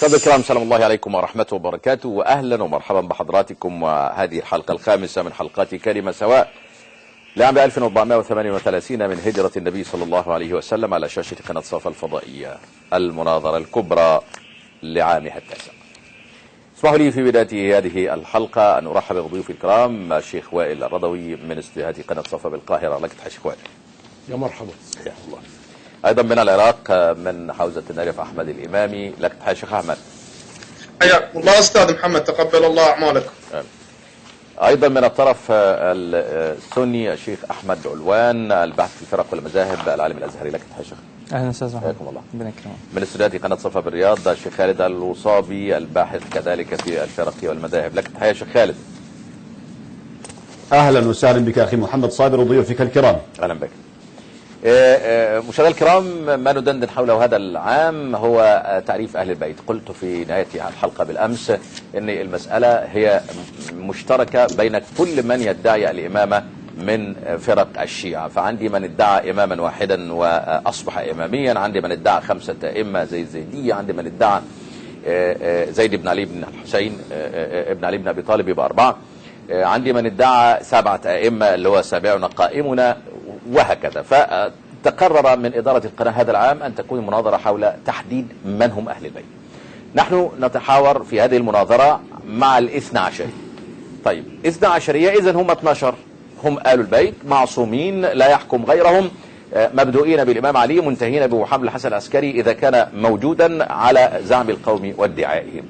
مشاهدينا الكرام، سلام الله عليكم ورحمته وبركاته، واهلا ومرحبا بحضراتكم. وهذه الحلقه الخامسه من حلقات كلمه سواء لعام 1438 من هجره النبي صلى الله عليه وسلم على شاشه قناه صفا الفضائيه، المناظره الكبرى لعامها التاسع. اسمحوا لي في بدايه هذه الحلقه ان ارحب بضيوفي الكرام الشيخ وائل الرضوي من استديوهات قناه صفا بالقاهره. لك تحية شيخ وائل. يا مرحبا. حياك الله. ايضا من العراق من حوزه النجف احمد الامامي. لك تحية شيخ احمد. حياكم الله استاذ محمد، تقبل الله اعمالكم. ايضا من الطرف السني الشيخ احمد علوان الباحث في الفرق والمذاهب العالم الازهري. لك تحية شيخ. اهلا استاذ محمد. حياكم الله. ربنا يكرمك. من استوديوهات قناه صفا بالرياض الشيخ خالد الوصابي الباحث كذلك في الفرق والمذاهب. لك تحية شيخ خالد. اهلا وسهلا بك اخي محمد صابر وضيوفك الكرام. اهلا بك. مشاهدينا الكرام، ما ندندن حوله هذا العام هو تعريف أهل البيت. قلت في نهاية الحلقة بالأمس أن المسألة هي مشتركة بين كل من يدعي الإمامة من فرق الشيعة. فعندي من ادعى إماما واحدا وأصبح إماميا، عندي من ادعى 5 أئمة زي الزيدية، عندي من ادعى زيد بن علي بن الحسين ابن علي بن أبي طالب يبقى 4، عندي من ادعى 7 أئمة اللي هو سابعنا قائمنا، وهكذا. فتقرر من إدارة القناة هذا العام أن تكون المناظرة حول تحديد من هم أهل البيت. نحن نتحاور في هذه المناظرة مع الاثنى عشرية. طيب 12 إذن هم 12 هم آل البيت معصومين لا يحكم غيرهم، مبدوئين بالإمام علي منتهين بمحمد الحسن العسكري إذا كان موجودا على زعم القوم وادعائهم.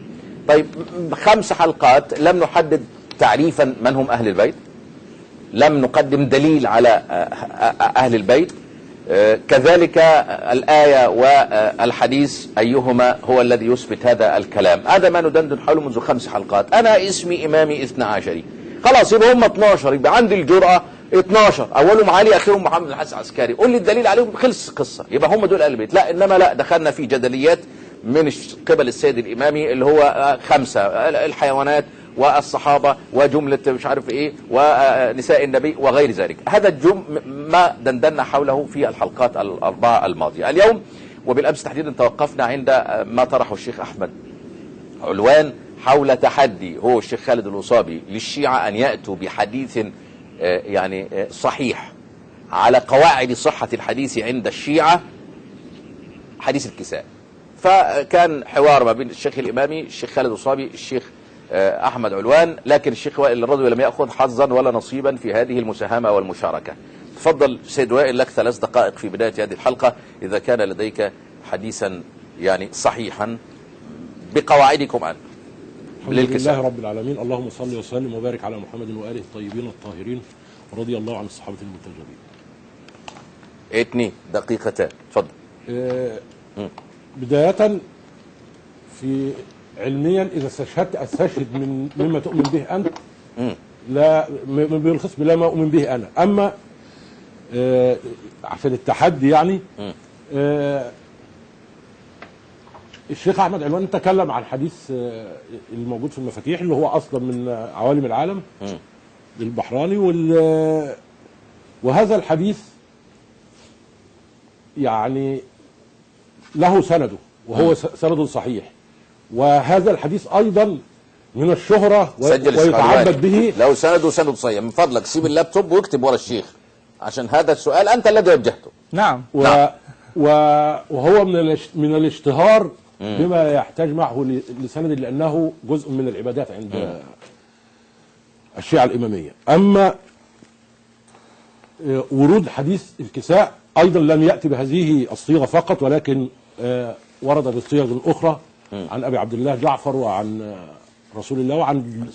طيب 5 حلقات لم نحدد تعريفا من هم أهل البيت، لم نقدم دليل على أهل البيت، كذلك الآية والحديث أيهما هو الذي يثبت هذا الكلام. هذا ما ندندن حوله منذ 5 حلقات. أنا اسمي إمامي 12، خلاص يبقى هم 12، يبقى عندي الجرأة 12، أولهم علي أخيرهم محمد الحسن العسكري، قول لي الدليل عليهم، خلص قصة، يبقى هم دول أهل البيت. لا، إنما لا، دخلنا في جدليات من قبل السيد الإمامي اللي هو 5 الحيوانات والصحابة وجملة مش عارف ايه ونساء النبي وغير ذلك. هذا ما دندنا حوله في الحلقات ال4 الماضية. اليوم وبالأمس تحديدا توقفنا عند ما طرحه الشيخ أحمد علوان حول تحدي هو الشيخ خالد الوصابي للشيعة أن يأتوا بحديث يعني صحيح على قواعد صحة الحديث عند الشيعة، حديث الكساء. فكان حوار ما بين الشيخ الإمامي الشيخ خالد الوصابي الشيخ أحمد علوان، لكن الشيخ وائل الرضوي لم يأخذ حظا ولا نصيبا في هذه المساهمة والمشاركة. تفضل سيد وائل، لك 3 دقائق في بداية هذه الحلقة إذا كان لديك حديثا يعني صحيحا بقواعدكم أنت. الحمد لله رب العالمين، اللهم صل وسلم وبارك على محمد وآله الطيبين الطاهرين، ورضي الله عن الصحابة المنتجبين. 2 دقيقتان، تفضل. بداية في علميا إذا استشهدت أستشهد مما تؤمن به أنت، لا بالخصم لا ما أؤمن به أنا. أما عشان التحدي يعني الشيخ أحمد علوان تكلم عن الحديث الموجود في المفاتيح اللي هو أصلا من عوالم العالم للبحراني، وهذا الحديث يعني له سنده وهو سند صحيح، وهذا الحديث أيضا من الشهرة ويتعبد به. لو سنده سند صحيح، من فضلك سيب اللابتوب واكتب ورا الشيخ عشان هذا السؤال أنت الذي وجهته. نعم. وهو من الاشتهار بما يحتاج معه لسند، لأنه جزء من العبادات عند الشيعة الإمامية. أما ورود حديث الكساء أيضا لم يأتي بهذه الصيغة فقط، ولكن ورد بصيغ أخرى عن أبي عبد الله جعفر وعن رسول الله وعن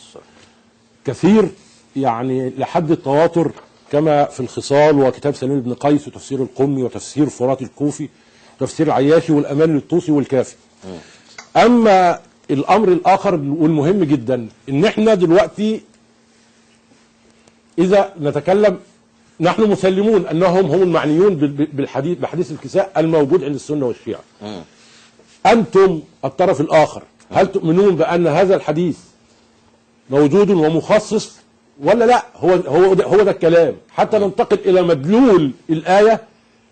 كثير يعني لحد التواتر، كما في الخصال وكتاب سليم بن قيس وتفسير القمي وتفسير فرات الكوفي وتفسير العياشي والأمان الطوسي والكافي. أما الأمر الآخر والمهم جدا إن احنا دلوقتي إذا نتكلم نحن مسلمون أنهم هم المعنيون بحديث الكساء الموجود عند السنة والشيعة. أنتم الطرف الآخر هل تؤمنون بأن هذا الحديث موجود ومخصص ولا لا؟ هو ده الكلام، حتى ننتقل إلى مدلول الآية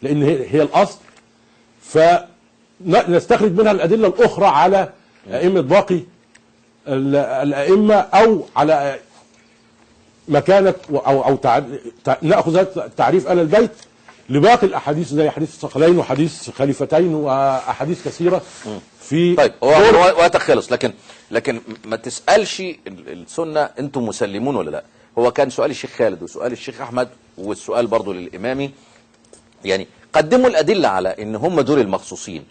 لأن هي الأصل، فنستخرج منها الأدلة الأخرى على ائمه باقي الائمه، او على مكانه او ناخذ تعريف اهل البيت لباقي الاحاديث زي حديث الثقلين وحديث خليفتين واحاديث كثيره في. طيب هو وقتك خلص، لكن ما تسالش السنه انتم مسلمون ولا لا. هو كان سؤال الشيخ خالد وسؤال الشيخ احمد والسؤال برضو للامامي، يعني قدموا الادله على ان هم دول المخصوصين،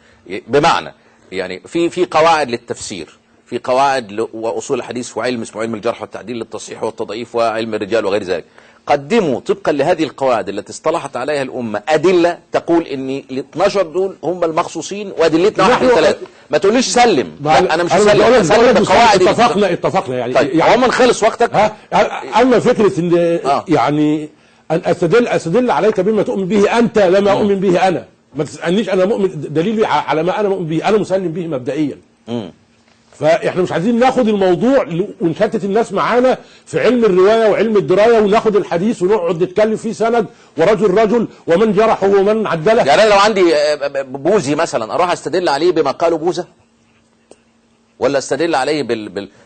بمعنى يعني في قواعد للتفسير، في قواعد واصول الحديث وعلم اسمه علم الجرح والتعديل للتصحيح والتضعيف وعلم الرجال وغير ذلك. قدموا طبقا لهذه القواعد التي اصطلحت عليها الامه ادله تقول ان ال 12 دول هم المخصوصين وادلتنا واحد ثلاثه. ما تقوليش سلم، لا انا مش هسلم بقواعد. اتفقنا يعني. طيب عموما خلص وقتك. اما فكره ان يعني ان استدل عليك بما تؤمن به انت لما اؤمن به انا، ما تسالنيش انا مؤمن دليلي على ما انا مؤمن به، انا مسلم به مبدئيا. فاحنا مش عايزين ناخد الموضوع ونشتت الناس معانا في علم الروايه وعلم الدرايه، وناخد الحديث ونقعد نتكلم فيه سند ورجل ومن جرحه ومن عدله. يعني انا لو عندي بوذي مثلا اروح استدل عليه بما قاله بوذا، ولا استدل عليه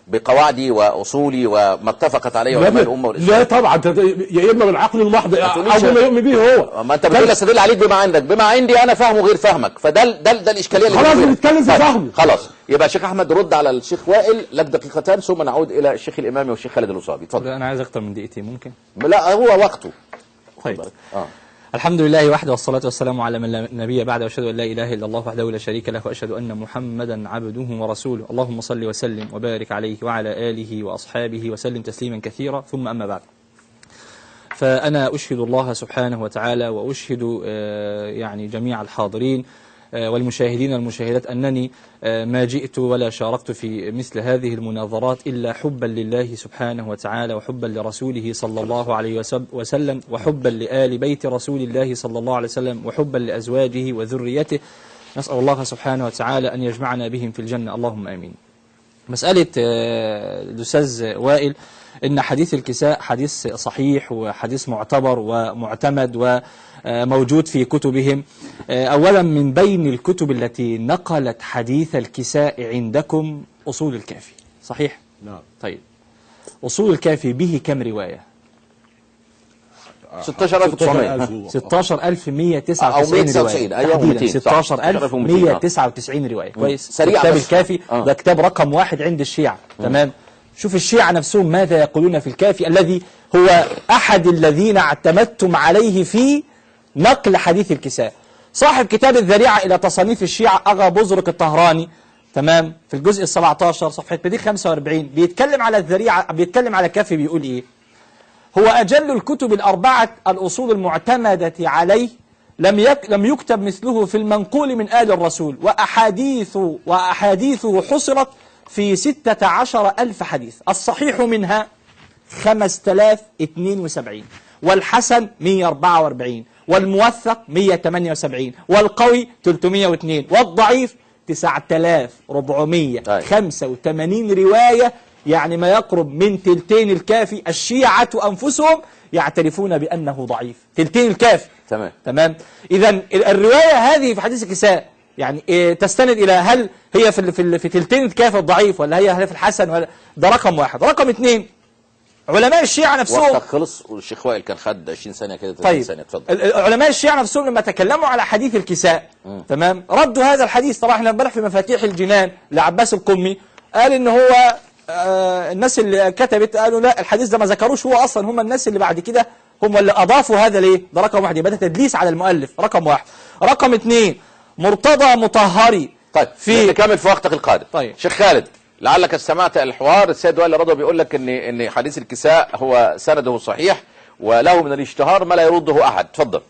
بقواعدي واصولي وما اتفقت عليه علماء الامه والاسلام؟ لا طبعا، يا اما بالعقل المحض او بما يؤمن به هو. ما انت بتقول استدل عليك بما عندك، بما عندي انا فاهمه غير فهمك، فده الاشكاليه اللي خلاص بنتكلم في فهمه. خلاص يبقى الشيخ احمد رد على الشيخ وائل لك دقيقتان ثم نعود الى الشيخ الامامي والشيخ خالد الوصابي. اتفضل. انا عايز اكتر من دقيقتين ممكن؟ لا هو وقته. طيب. الحمد لله وحده، والصلاة والسلام على من لا نبي بعد، واشهد ان لا اله الا الله وحده لا شريك له، واشهد ان محمدا عبده ورسوله. اللهم صل وسلم وبارك عليه وعلى اله واصحابه وسلم تسليما كثيرا، ثم اما بعد. فانا اشهد الله سبحانه وتعالى واشهد يعني جميع الحاضرين والمشاهدين والمشاهدات أنني ما جئت ولا شاركت في مثل هذه المناظرات إلا حبا لله سبحانه وتعالى، وحبا لرسوله صلى الله عليه وسلم، وحبا لآل بيت رسول الله صلى الله عليه وسلم، وحبا لأزواجه وذريته. نسأل الله سبحانه وتعالى أن يجمعنا بهم في الجنة، اللهم آمين. مسألة الأستاذ وائل إن حديث الكساء حديث صحيح وحديث معتبر ومعتمد وموجود في كتبهم. أولا من بين الكتب التي نقلت حديث الكساء عندكم أصول الكافي، صحيح؟ نعم. طيب أصول الكافي به كم رواية؟ 16900 16199 رواية، أيوة 16199 رواية. كويس. سريع. كتاب الكافي ده كتاب رقم 1 عند الشيعة. تمام. شوف الشيعة نفسهم ماذا يقولون في الكافي الذي هو أحد الذين اعتمدتم عليه في نقل حديث الكساء. صاحب كتاب الذريعة إلى تصانيف الشيعة أغا بزرق الطهراني، تمام، في الجزء 17 صفحة 245 بيتكلم على الذريعة، بيتكلم على الكافي، بيقول إيه؟ هو أجل الكتب الأربعة الأصول المعتمدة عليه، لم يكتب مثله في المنقول من آل الرسول، وأحاديثه حصرت في 16,000 حديث، الصحيح منها 5072، والحسن 144، والموثق 178، والقوي 302، والضعيف 9485 رواية، يعني ما يقرب من تلتين الكافي. الشيعة أنفسهم يعترفون بأنه ضعيف، تلتين الكافي. تمام. إذن الرواية هذه في حديث الكساء يعني تستند إلى هل هي في تلتين الكافي الضعيف، ولا هي في الحسن، ولا ده رقم واحد. رقم اثنين، علماء الشيعة نفسهم. وقتك خلص والشيخ وائل كان خد 20 ثانية كده 30 ثانية. اتفضل. علماء الشيعة نفسهم لما تكلموا على حديث الكساء تمام ردوا هذا الحديث. طبعا احنا امبارح في مفاتيح الجنان لعباس القمي قال ان هو الناس اللي كتبت قالوا لا الحديث ده ما ذكروش هو اصلا، هم الناس اللي بعد كده هم اللي اضافوا هذا ليه. ده رقم واحد، يبقى ده تدليس على المؤلف. رقم واحد. رقم اثنين، مرتضى مطهري. طيب نكمل في وقتك القادم. طيب شيخ خالد، لعلك استمعت الحوار. السيد وائل رضا بيقول لك ان حديث الكساء هو سنده صحيح وله من الاشتهار ما لا يرده احد. تفضل.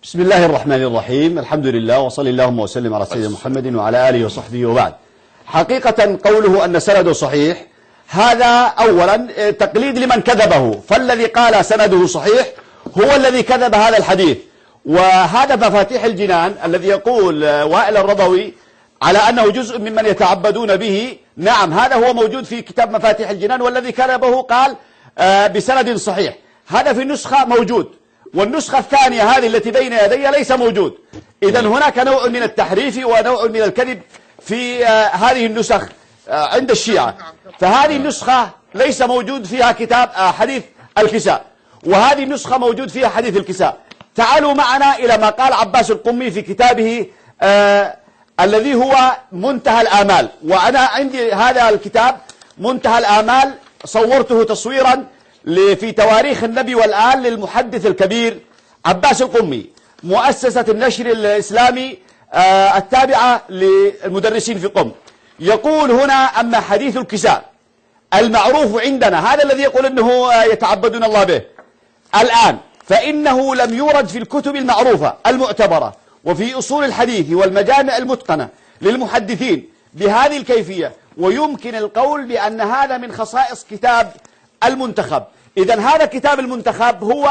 بسم الله الرحمن الرحيم، الحمد لله وصلى اللهم وسلم على سيدنا محمد وعلى آله وصحبه وبعد. حقيقة قوله أن سنده صحيح هذا أولا تقليد لمن كذبه، فالذي قال سنده صحيح هو الذي كذب هذا الحديث. وهذا مفاتيح الجنان الذي يقول وائل الرضوي على أنه جزء ممن يتعبدون به، نعم هذا هو موجود في كتاب مفاتيح الجنان، والذي كذبه قال بسند صحيح. هذا في النسخة موجود، والنسخة الثانية هذه التي بين يدي ليس موجود. إذن هناك نوع من التحريف ونوع من الكذب في هذه النسخ عند الشيعة، فهذه النسخة ليس موجود فيها كتاب حديث الكساء، وهذه النسخة موجود فيها حديث الكساء. تعالوا معنا إلى ما قال عباس القمي في كتابه الذي هو منتهى الآمال. وأنا عندي هذا الكتاب منتهى الآمال، صورته تصويرا في تواريخ النبي والآن للمحدث الكبير عباس القمي، مؤسسة النشر الإسلامي التابعة للمدرسين في قم. يقول هنا: أما حديث الكساء المعروف عندنا، هذا الذي يقول أنه يتعبدون الله به الآن، فإنه لم يورد في الكتب المعروفة المعتبرة وفي أصول الحديث والمجامع المتقنة للمحدثين بهذه الكيفية، ويمكن القول بأن هذا من خصائص كتاب المنتخب. إذن هذا كتاب المنتخب هو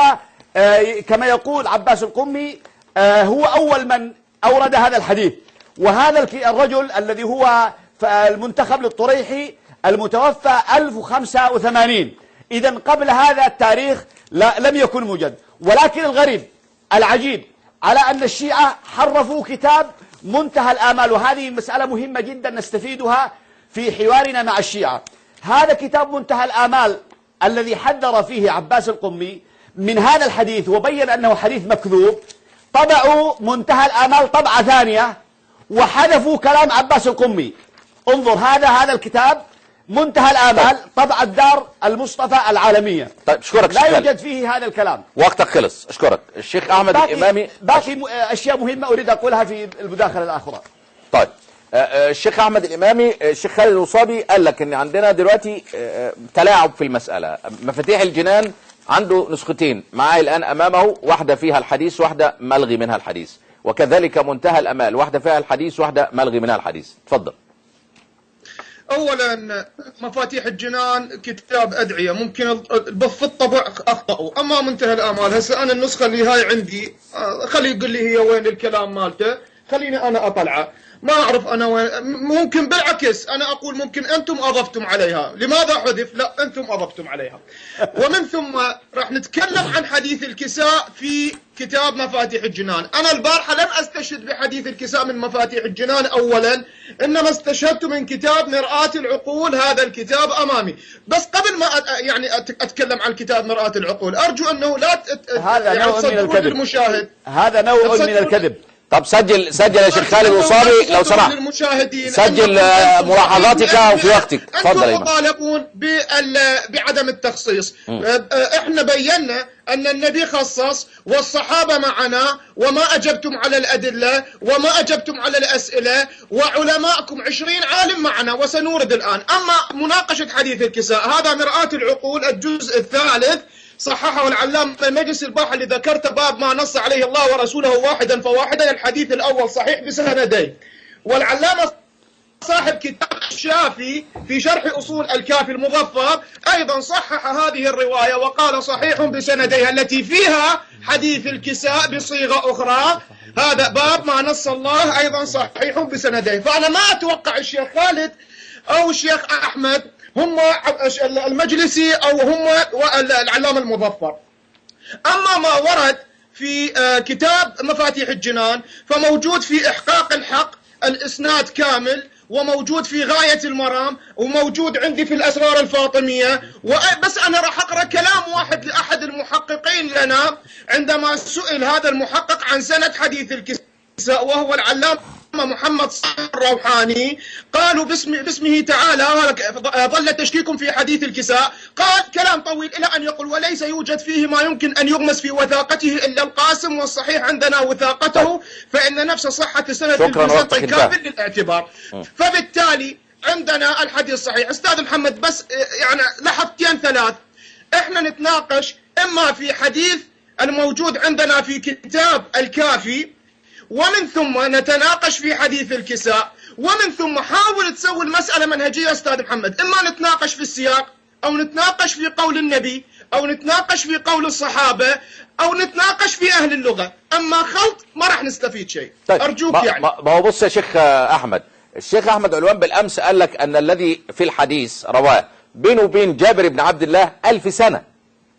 كما يقول عباس القمي هو أول من أورد هذا الحديث. وهذا الرجل الذي هو المنتخب للطريحي المتوفى 1085، إذن قبل هذا التاريخ لم يكن موجد. ولكن الغريب العجيب على أن الشيعة حرفوا كتاب منتهى الآمال، وهذه مسألة مهمة جدا نستفيدها في حوارنا مع الشيعة. هذا كتاب منتهى الآمال الذي حذر فيه عباس القمي من هذا الحديث وبين أنه حديث مكذوب، طبعوا منتهى الآمال طبعة ثانية وحذفوا كلام عباس القمي. انظر هذا الكتاب منتهى الآمال طبع الدار المصطفى العالمية. طيب اشكرك، لا يوجد فيه هذا الكلام. وقتك خلص. اشكرك الشيخ احمد الامامي. باقي اشياء مهمة اريد اقولها في المداخلة الاخرى. طيب الشيخ احمد الامامي، الشيخ خالد الوصابي قال لك ان عندنا دلوقتي تلاعب في المسألة. مفاتيح الجنان عنده نسختين معاه الان امامه، واحدة فيها الحديث واحدة ملغي منها الحديث، وكذلك منتهى الامال واحدة فيها الحديث واحدة ملغي منها الحديث. تفضل. اولا مفاتيح الجنان كتاب ادعيه، ممكن في الطبع اخطاوا. اما منتهى الامال هسه انا النسخه اللي هاي عندي، خلي يقول لي هي وين الكلام مالته، خليني انا اطلعه. ما اعرف انا وين، ممكن بالعكس انا اقول ممكن انتم اضفتم عليها. لماذا حذف؟ لا انتم اضفتم عليها. ومن ثم راح نتكلم عن حديث الكساء في كتاب مفاتيح الجنان. انا البارحه لم استشهد بحديث الكساء من مفاتيح الجنان اولا، انما استشهدت من كتاب مرآة العقول. هذا الكتاب امامي. بس قبل ما يعني اتكلم عن كتاب مرآة العقول، ارجو انه لا هذا نوع من الكذب. المشاهد هذا نوع من الكذب. طب سجل يا شيخ خالد الوصابي لو سمحت، سجل ملاحظاتك وفي وقتك. تفضل. أنتم مطالبون بعدم التخصيص. احنا بينا أن النبي خصص والصحابة معنا، وما أجبتم على الأدلة وما أجبتم على الأسئلة، وعلماءكم 20 عالم معنا وسنورد الآن. أما مناقشة حديث الكساء هذا مرآة العقول الجزء الثالث، صححه العلامة المجلس الباحث اللي ذكرته، باب ما نص عليه الله ورسوله واحدا فواحدا. الحديث الأول صحيح بسندين. والعلامة صاحب كتاب الشافي في شرح أصول الكافي المظفر أيضا صحح هذه الرواية وقال صحيح بسنديها التي فيها حديث الكساء بصيغة أخرى. هذا باب ما نص الله أيضا صحيح بسنديه. فأنا ما أتوقع الشيخ خالد أو الشيخ أحمد هم المجلسي أو هم العلامة المظفر. أما ما ورد في كتاب مفاتيح الجنان فموجود في إحقاق الحق الإسناد كامل، وموجود في غاية المرام، وموجود عندي في الأسرار الفاطمية. بس أنا راح أقرأ كلام واحد لأحد المحققين لنا عندما سئل هذا المحقق عن سند حديث الكساء وهو العلامة محمد الروحاني. قالوا باسمه تعالى ظل تشكيكم في حديث الكساء. قال كلام طويل إلى أن يقول وليس يوجد فيه ما يمكن أن يغمس في وثاقته إلا القاسم، والصحيح عندنا وثاقته، فإن نفس صحة السند الكساء كافل للاعتبار. فبالتالي عندنا الحديث صحيح. أستاذ محمد بس يعني لحظتين ثلاث، احنا نتناقش إما في حديث الموجود عندنا في كتاب الكافي، ومن ثم نتناقش في حديث الكساء، ومن ثم حاول تسوي المسألة منهجية أستاذ محمد. إما نتناقش في السياق، أو نتناقش في قول النبي، أو نتناقش في قول الصحابة، أو نتناقش في أهل اللغة. أما خلط ما راح نستفيد شيء. طيب أرجوك يعني ما هو بص يا شيخ أحمد، الشيخ أحمد علوان بالأمس قال لك أن الذي في الحديث رواه بينه وبين جابر بن عبد الله 1000 سنة.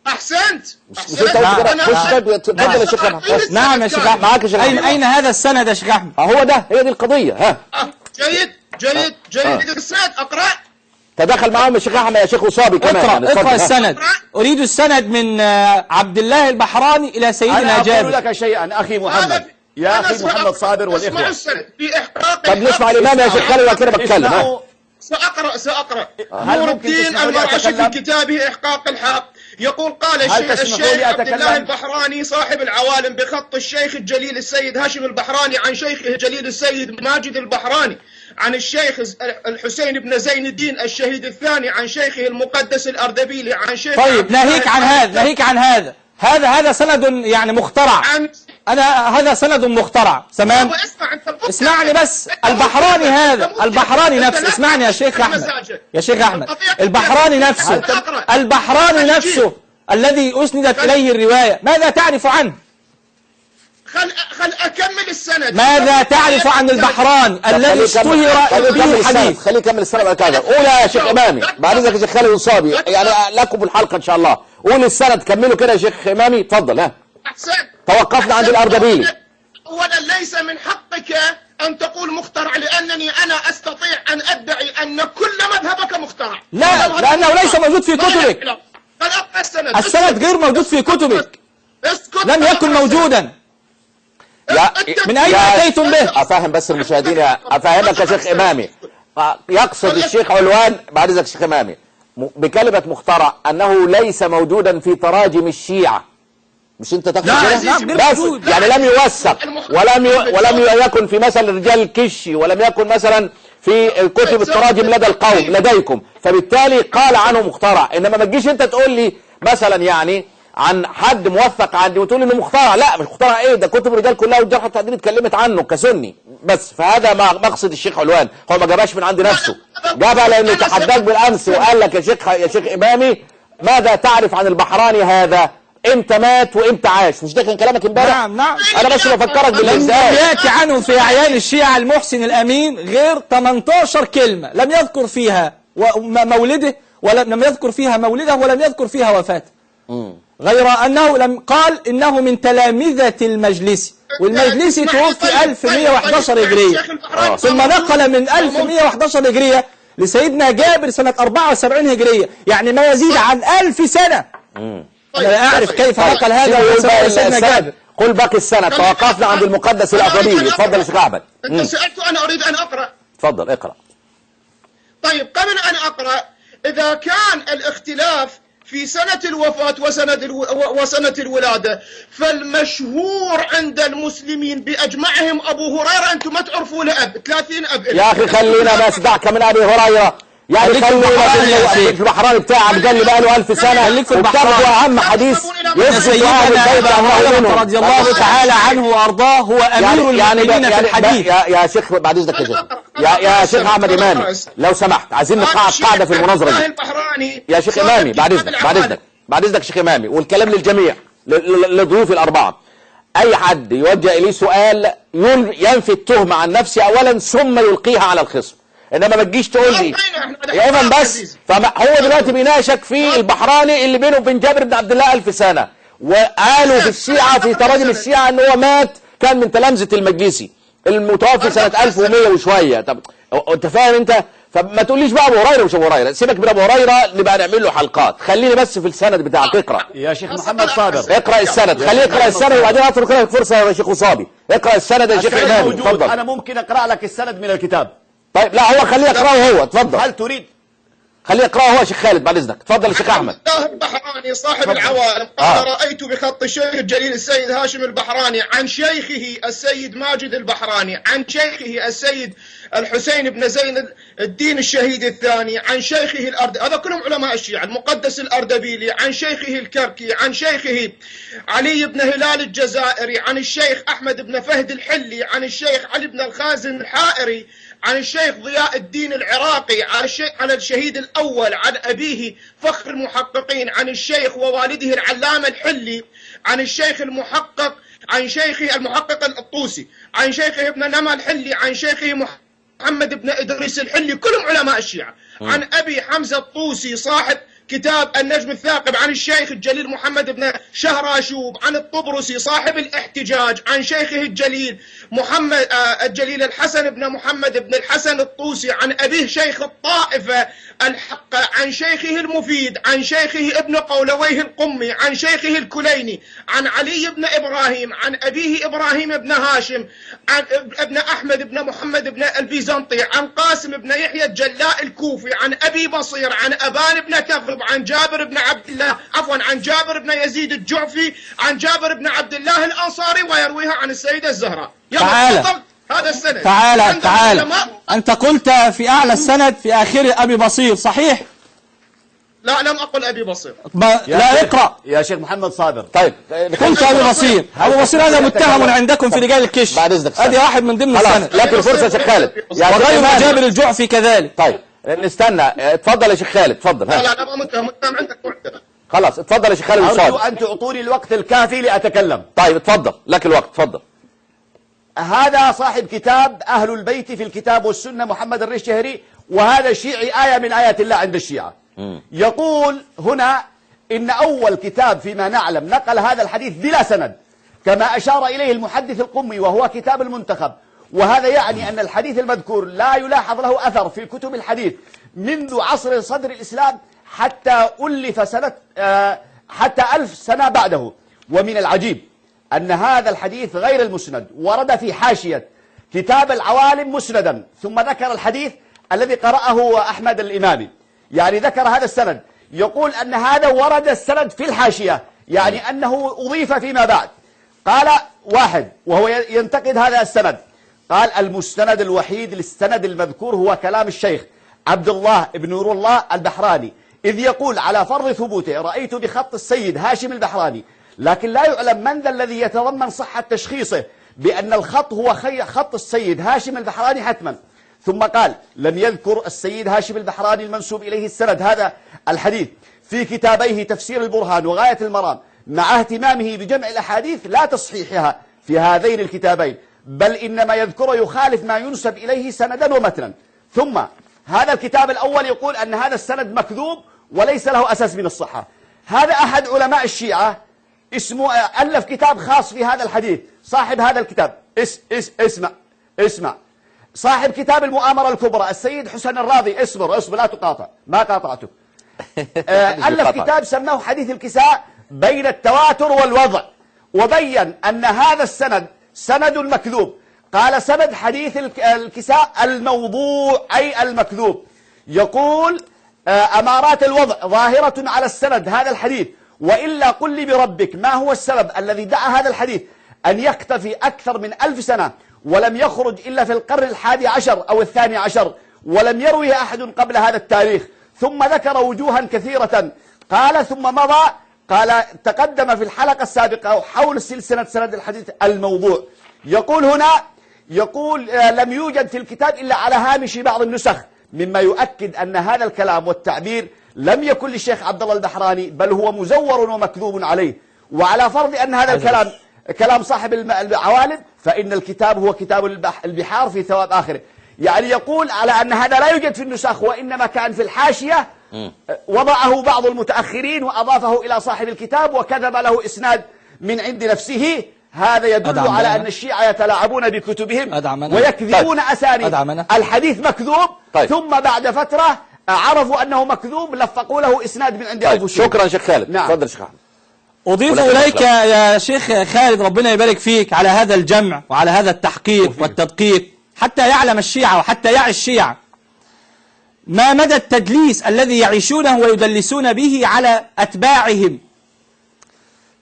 أحسنت. تفضل يا شيخ أحمد. نعم يا شيخ أحمد، معاك يا شيخ أحمد. أين هذا السند يا شيخ أحمد؟ هو ده، هي دي القضية. ها جيد. جيد جيد. السند أقرأ. تدخل معاهم الشيخ احمد يا شيخ وصابي كمان. اقرأ السند. اريد السند من عبد الله البحراني الى سيدنا جابر. انا اقول لك شيئا اخي محمد، يا اخي محمد صابر والاخوه. اسمعوا السند في احقاق. طب نسمع الامام يا شيخ خالد وكده بتكلم. سأقرأ. نور الدين المرعشي في كتابه إحقاق الحق يقول قال الشيخ عبد الله البحراني صاحب العوالم بخط الشيخ الجليل السيد هاشم البحراني عن شيخه الجليل السيد ماجد البحراني عن الشيخ الحسين بن زين الدين الشهيد الثاني عن شيخه المقدس الأردبيلي عن شيخ. طيب ناهيك عن هذا هذا سند يعني مخترع. هذا سند مخترع. تمام. اسمعني بس. البحراني نفسه. اسمعني يا شيخ احمد. البحراني نفسه الذي اسندت اليه الروايه، ماذا تعرف عنه؟ خل اكمل السند. ماذا تعرف عن البحراني الذي اشتهر به الحديث؟ خليه يكمل السند بعد كده. قول يا شيخ امامي بعد اذنك يا شيخ خالد وصابي، يعني لكم الحلقه ان شاء الله. قول السند كملوا كده يا شيخ امامي، اتفضل. ها أحسن. توقفنا عند الأردبيلي. أولا ليس من حقك أن تقول مخترع، لأنني أنا أستطيع أن أدعي أن كل مذهبك مخترع. لا، لأنه ليس موجود في كتبك. السند غير موجود في كتبك. لم يكن موجودا. من أين أتيتم به؟ أفهم بس المشاهدين، أفهمك يا شيخ إمامي. يقصد الشيخ علوان بعد إذنك شيخ إمامي بكلمة مخترع أنه ليس موجودا في تراجم الشيعة. مش انت تاخد كده؟ بس يعني لم يوثق ولم يكن في مثلا رجال الكشي، ولم يكن مثلا في كتب التراجم لدى القوم لديكم، فبالتالي قال عنه مخترع. انما ما تجيش انت تقول لي مثلا يعني عن حد موثق عندي وتقول لي انه مخترع. لا مش مخترع، ايه ده كتب الرجال كلها والجرح والتعديل اتكلمت عنه كسني بس. فهذا مقصد الشيخ علوان، هو ما جابهاش من عند نفسه، جابها لانه تحداك بالامس وقال لك يا شيخ امامي ماذا تعرف عن البحراني هذا؟ امتى مات وامتى عاش؟ مش ده كان كلامك امبارح؟ نعم. انا بس بفكرك بالازاي. لم ياتي عنه في اعيان الشيعة المحسن الامين غير 18 كلمة لم يذكر فيها مولده، ولم يذكر فيها مولده، ولم يذكر فيها وفاته. غير انه لم قال انه من تلامذة المجلسي، والمجلسي توفي 1111 هجرية، ثم نقل من 1111 هجرية لسيدنا جابر سنة 74 هجرية، يعني ما يزيد عن 1000 سنة. أنا لا أعرف كيف نقل هذا سيدنا جابر. قل باقي السنة. توقفنا عند المقدس الأردبيلي. اتفضل يا شيخ أحمد. أنت سألت وأنا أريد أن أقرأ. اتفضل اقرأ. طيب قبل أن أقرأ، إذا كان الاختلاف في سنة الوفاة وسنة الولادة، فالمشهور عند المسلمين بأجمعهم أبو هريرة. أنتم ما تعرفوا له أب 30 أب. يا أخي خلينا بس دعك من أبي هريرة، يعني خلينا في البحراني بتاعك قال لي بقى له 1000 سنة وبتاخدوا أهم حديث يثبت سيدنا رضي الله تعالى عنه وأرضاه هو أمير المؤمنين في الحديث. يا شيخ بعد إذنك يا شيخ أحمد إمامي لو سمحت، عايزين نقع قاعدة في المناظرة دي يا شيخ إمامي بعد إذنك شيخ إمامي، والكلام للجميع للضيوف الأربعة. أي حد يوجه إليه سؤال ينفي التهمة عن نفسه أولا ثم يلقيها على الخصم، انما ما تجيش تقول لي يا ايمن بس. فهو دلوقتي بيناقشك في البحراني اللي بينه وبين جابر بن عبد الله 1000 سنة، وقالوا في الشيعة في تراجم الشيعة ان هو مات كان من تلامذة المجلسي المتوفي سنة 1100 وشوية. طب انت فاهم انت؟ فما تقوليش بقى ابو هريره ومش ابو هريره، سيبك من ابو هريره نبقى نعمل له حلقات، خليني بس في السند بتاعك. اقرا يا شيخ محمد صابر، اقرا السند، خليه يقرا السند وبعدين اترك لك فرصه يا شيخ وصابي. اقرا السند يا شيخ امامي، اتفضل. انا ممكن اقرا لك السند من الكتاب. طيب لا هو خليه يقراه هو، اتفضل. هل تريد؟ خليه يقراه هو يا شيخ خالد بعد اذنك، اتفضل يا شيخ احمد. الله البحراني صاحب العوالم قال رأيت بخط الشيخ الجليل السيد هاشم البحراني عن شيخه السيد ماجد البحراني عن شيخه السيد الحسين بن زين الدين الشهيد الثاني عن شيخه هذا كلهم علماء الشيعة المقدس الأردبيلي عن شيخه الكركي عن شيخه علي بن هلال الجزائري عن الشيخ أحمد بن فهد الحلي عن الشيخ علي بن الخازن الحائري عن الشيخ ضياء الدين العراقي على الشهيد الأول عن أبيه فخر المحققين عن الشيخ ووالده العلامة الحلي عن الشيخ المحقق عن شيخه المحقق الطوسي عن شيخه ابن نما الحلي عن شيخه محمد بن إدريس الحلي كلهم علماء الشيعة عن أبي حمزة الطوسي صاحب كتاب النجم الثاقب عن الشيخ الجليل محمد بن شهراشوب، عن الطبرسي صاحب الاحتجاج، عن شيخه الجليل محمد الجليل الحسن بن محمد بن الحسن الطوسي، عن أبيه شيخ الطائفة الحق، عن شيخه المفيد، عن شيخه ابن قولويه القمي، عن شيخه الكليني، عن علي بن إبراهيم، عن أبيه إبراهيم بن هاشم، عن ابن أحمد بن محمد بن البيزنطي، عن قاسم بن يحيى الجلاء الكوفي، عن أبي بصير، عن أبان بن كثب، عن جابر بن عبد الله عن جابر بن يزيد الجعفي، عن جابر بن عبد الله الأنصاري، ويرويها عن السيدة الزهراء. تعال هذا السند. تعال أنت قلت في أعلى السند في آخر أبي بصير، صحيح؟ لا، لم أقل أبي بصير. لا، اقرأ يا شيخ محمد صابر. طيب قلت أبي بصير. أبو بصير هذا متهم عندكم في رجال الكشف، بعد إذنك هذه واحد من ضمن السند. لكن فرصة يا شيخ خالد وغير جابر الجعفي كذلك. طيب نستنى، اتفضل يا شيخ خالد، اتفضل. لا أنا متهم عندك وحدة. خلاص اتفضل يا شيخ خالد أرجو وصاد. أن تعطوني الوقت الكافي لأتكلم. طيب اتفضل، لك الوقت، اتفضل. هذا صاحب كتاب أهل البيت في الكتاب والسنة محمد الرشهري، وهذا شيعي آية من آيات الله عند الشيعة. يقول هنا إن أول كتاب فيما نعلم نقل هذا الحديث بلا سند، كما أشار إليه المحدث القمي، وهو كتاب المنتخب. وهذا يعني أن الحديث المذكور لا يلاحظ له أثر في كتب الحديث منذ عصر صدر الإسلام حتى ألف سنة حتى 1000 سنة بعده. ومن العجيب أن هذا الحديث غير المسند ورد في حاشية كتاب العوالم مسندا، ثم ذكر الحديث الذي قرأه أحمد الإمامي، يعني ذكر هذا السند. يقول أن هذا ورد السند في الحاشية، يعني أنه أضيف فيما بعد. قال واحد وهو ينتقد هذا السند، قال المستند الوحيد للسند المذكور هو كلام الشيخ عبد الله بن نور الله البحراني، إذ يقول على فرض ثبوته رأيت بخط السيد هاشم البحراني، لكن لا يعلم من ذا الذي يتضمن صحة تشخيصه بأن الخط هو خط السيد هاشم البحراني حتما. ثم قال لم يذكر السيد هاشم البحراني المنسوب إليه السند هذا الحديث في كتابيه تفسير البرهان وغاية المرام، مع اهتمامه بجمع الأحاديث لا تصحيحها في هذين الكتابين، بل إنما يذكر يخالف ما ينسب إليه سندا ومتنا. ثم هذا الكتاب الأول يقول أن هذا السند مكذوب وليس له أساس من الصحة. هذا أحد علماء الشيعة اسمه ألف كتاب خاص في هذا الحديث، صاحب هذا الكتاب اسمع صاحب كتاب المؤامرة الكبرى السيد حسن الراضي، اصبر لا تقاطع، ما قاطعتك. ألف كتاب سماه حديث الكساء بين التواتر والوضع، وبين أن هذا السند سند مكذوب. قال سند حديث الكساء الموضوع أي المكذوب. يقول أمارات الوضع ظاهرة على السند هذا الحديث، وإلا قل لي بربك ما هو السبب الذي دعا هذا الحديث أن يختفي أكثر من 1000 سنة ولم يخرج إلا في القرن 11 أو 12، ولم يرويه أحد قبل هذا التاريخ. ثم ذكر وجوها كثيرة. قال ثم مضى، قال تقدم في الحلقة السابقة حول سلسلة سند الحديث الموضوع. يقول هنا لم يوجد في الكتاب إلا على هامش بعض النسخ، مما يؤكد أن هذا الكلام والتعبير لم يكن للشيخ عبد الله البحراني، بل هو مزور ومكذوب عليه. وعلى فرض أن هذا الكلام كلام صاحب العوالم، فإن الكتاب هو كتاب البحار في ثواب آخره. يعني يقول على أن هذا لا يوجد في النسخ، وإنما كان في الحاشية وضعه بعض المتأخرين وأضافه إلى صاحب الكتاب وكتب له إسناد من عند نفسه. هذا يدل على أن الشيعة يتلاعبون بكتبهم ويكذبون أسانيد. الحديث مكذوب. ثم بعد فترة عرفوا أنه مكذوب، لفقوا له إسناد من عند أبو الشيخ. شكرا شيخ خالد. نعم. تفضل شيخ أحمد. أضيف إليك يا شيخ خالد ربنا يبارك فيك على هذا الجمع وعلى هذا التحقيق والتدقيق، حتى يعلم الشيعة وحتى يعي الشيعة ما مدى التدليس الذي يعيشونه ويدلسون به على أتباعهم.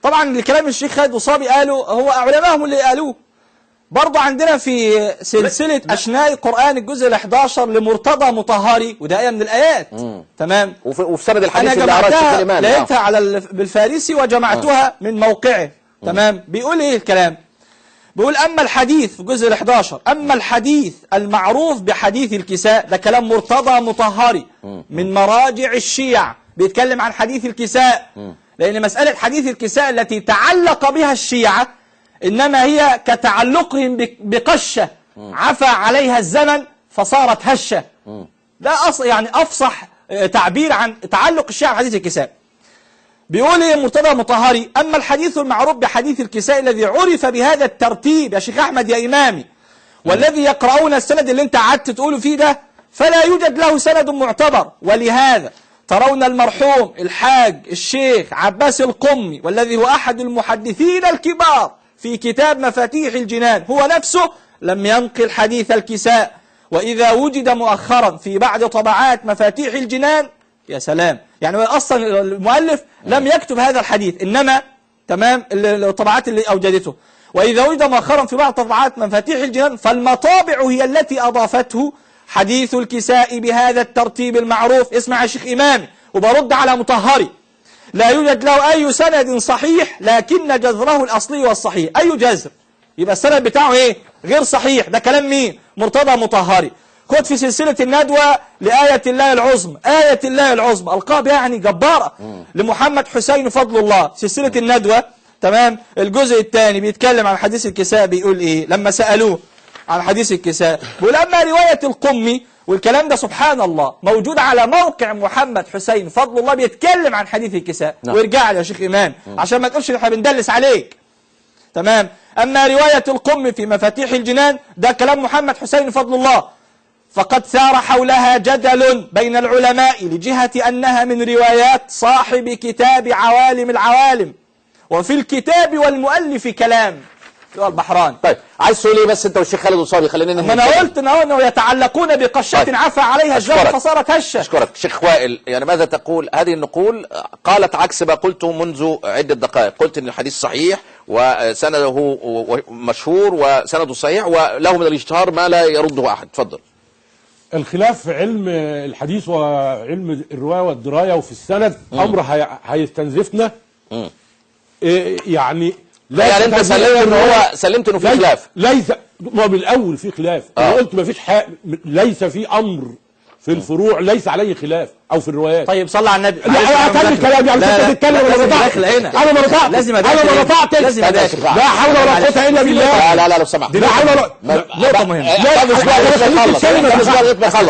طبعا الكلام الشيخ خالد وصابي قاله هو علمائهم اللي قالوه. برضو عندنا في سلسلة أشناء القرآن الجزء 11 لمرتضى مطهري، وده آية من الآيات. تمام. وفي سند الحديث أنا جمعتها لقيتها على بالفارسي وجمعتها من موقعه. تمام. بيقول إيه الكلام؟ بيقول أما الحديث في الجزء 11، أما الحديث المعروف بحديث الكساء، ده كلام مرتضى مطهري من مراجع الشيع، بيتكلم عن حديث الكساء. لأن مسألة حديث الكساء التي تعلق بها الشيعة إنما هي كتعلقهم بقشة عفى عليها الزمن فصارت هشة. ده يعني أفصح تعبير عن تعلق الشيعة بحديث الكساء. بيقول ايه مرتضى مطهري: اما الحديث المعروف بحديث الكساء الذي عرف بهذا الترتيب يا شيخ احمد يا امامي، والذي يقرؤون السند اللي انت قعدت تقوله فيه ده، فلا يوجد له سند معتبر. ولهذا ترون المرحوم الحاج الشيخ عباس القمي، والذي هو احد المحدثين الكبار، في كتاب مفاتيح الجنان هو نفسه لم ينقل حديث الكساء، وإذا وجد مؤخرا في بعض طبعات مفاتيح الجنان يا سلام، يعني أصلا المؤلف لم يكتب هذا الحديث، إنما تمام الطبعات اللي أوجدته. وإذا وجد مؤخرا في بعض طبعات مفاتيح الجنان فالمطابع هي التي أضافته حديث الكساء بهذا الترتيب المعروف. اسمع يا شيخ إمامي، وبرد على مطهري: لا يوجد له أي سند صحيح، لكن جذره الأصلي والصحيح. أي جذر؟ يبقى السند بتاعه إيه؟ غير صحيح. ده كلام مين؟ مرتضى مطهري. خد في سلسلة الندوة لآية الله العظمى، آية الله العظمى ألقاب يعني جبارة لمحمد حسين فضل الله، سلسلة الندوة تمام، الجزء الثاني بيتكلم عن حديث الكساء. بيقول إيه لما سألوه عن حديث الكساء؟ بيقول: أما رواية القمي، والكلام ده سبحان الله موجود على موقع محمد حسين فضل الله بيتكلم عن حديث الكساء. وارجع لي يا شيخ إمام عشان ما تقولش احنا بندلس عليك. تمام. أما رواية القمي في مفاتيح الجنان، ده كلام محمد حسين فضل الله، فقد ثار حولها جدل بين العلماء لجهة أنها من روايات صاحب كتاب عوالم العوالم، وفي الكتاب والمؤلف كلام البحران. طيب عايز تقول ايه بس انت والشيخ خالد وصابي؟ خلينا ننهي. ما انا قلت انه يتعلقون بقشة طيب. عفى عليها الجو فصارت هشة. اشكرك شيخ وائل. يعني ماذا تقول؟ هذه النقول قالت عكس ما قلته منذ عدة دقائق. قلت ان الحديث صحيح وسنده مشهور وسنده صحيح وله من الاشتهار ما لا يرده احد. تفضل. الخلاف في علم الحديث وعلم الرواية والدراية وفي السند امر هيستنزفنا. يعني لا يعني انت سلمت انه في خلاف. ليس من الاول في خلاف. انا قلت ما فيش ليس في امر في الفروع ليس عليه خلاف او في الروايات. طيب صلى على النبي. لا اكمل كلامي يعني انت بتتكلم ولا بتعطي؟ انا ما بطعتش. انا ما بطعتش. لا حول ولا قوه الا بالله. لا لو سمحت. لا حول ولا نقطة مهمة.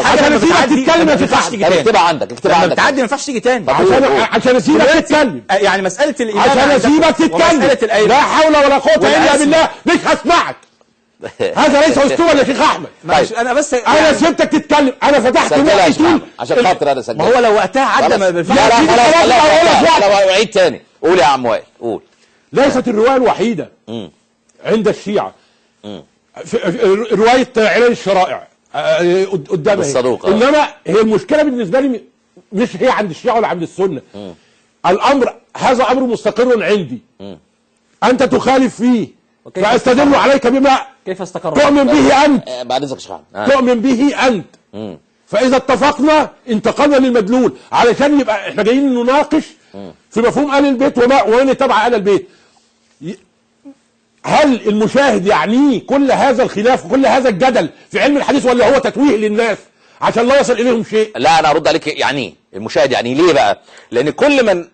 عشان اسيبك تتكلم ما تنفعش تيجي تاني. اكتبها عندك اكتبها عندك. بتعدي ما ينفعش تيجي تاني. عشان اسيبك تتكلم. يعني مسألة الإمام عشان اسيبك تتكلم. لا حول ولا قوه الا بالله. مش هسمعك. هذا ليس اسلوبا يا شيخ احمد. طيب انا بس انا سيبتك تتكلم. انا فتحت بقي طول عشان خاطر انا سجلت. ما هو لو وقتها عدى ما بالفعل. لا عيد تاني. قول يا عم وائل قول. ليست الروايه الوحيده عند الشيعه. روايه علل الشرائع قدامها، انما هي المشكله بالنسبه لي مش هي عند الشيعه ولا عند السنه. الامر هذا امر مستقر عندي. انت تخالف فيه فاستدل عليك بما كيف استقر تؤمن به انت. بعد اذنك شيخ تؤمن به انت. فاذا اتفقنا انتقلنا للمدلول علشان يبقى احنا جايين نناقش في مفهوم ال البيت ومن يتبع ال البيت. هل المشاهد يعنيه كل هذا الخلاف وكل هذا الجدل في علم الحديث ولا هو تتويه للناس عشان لا يصل اليهم شيء؟ لا انا ارد عليك. يعني المشاهد يعني ليه بقى؟ لان كل من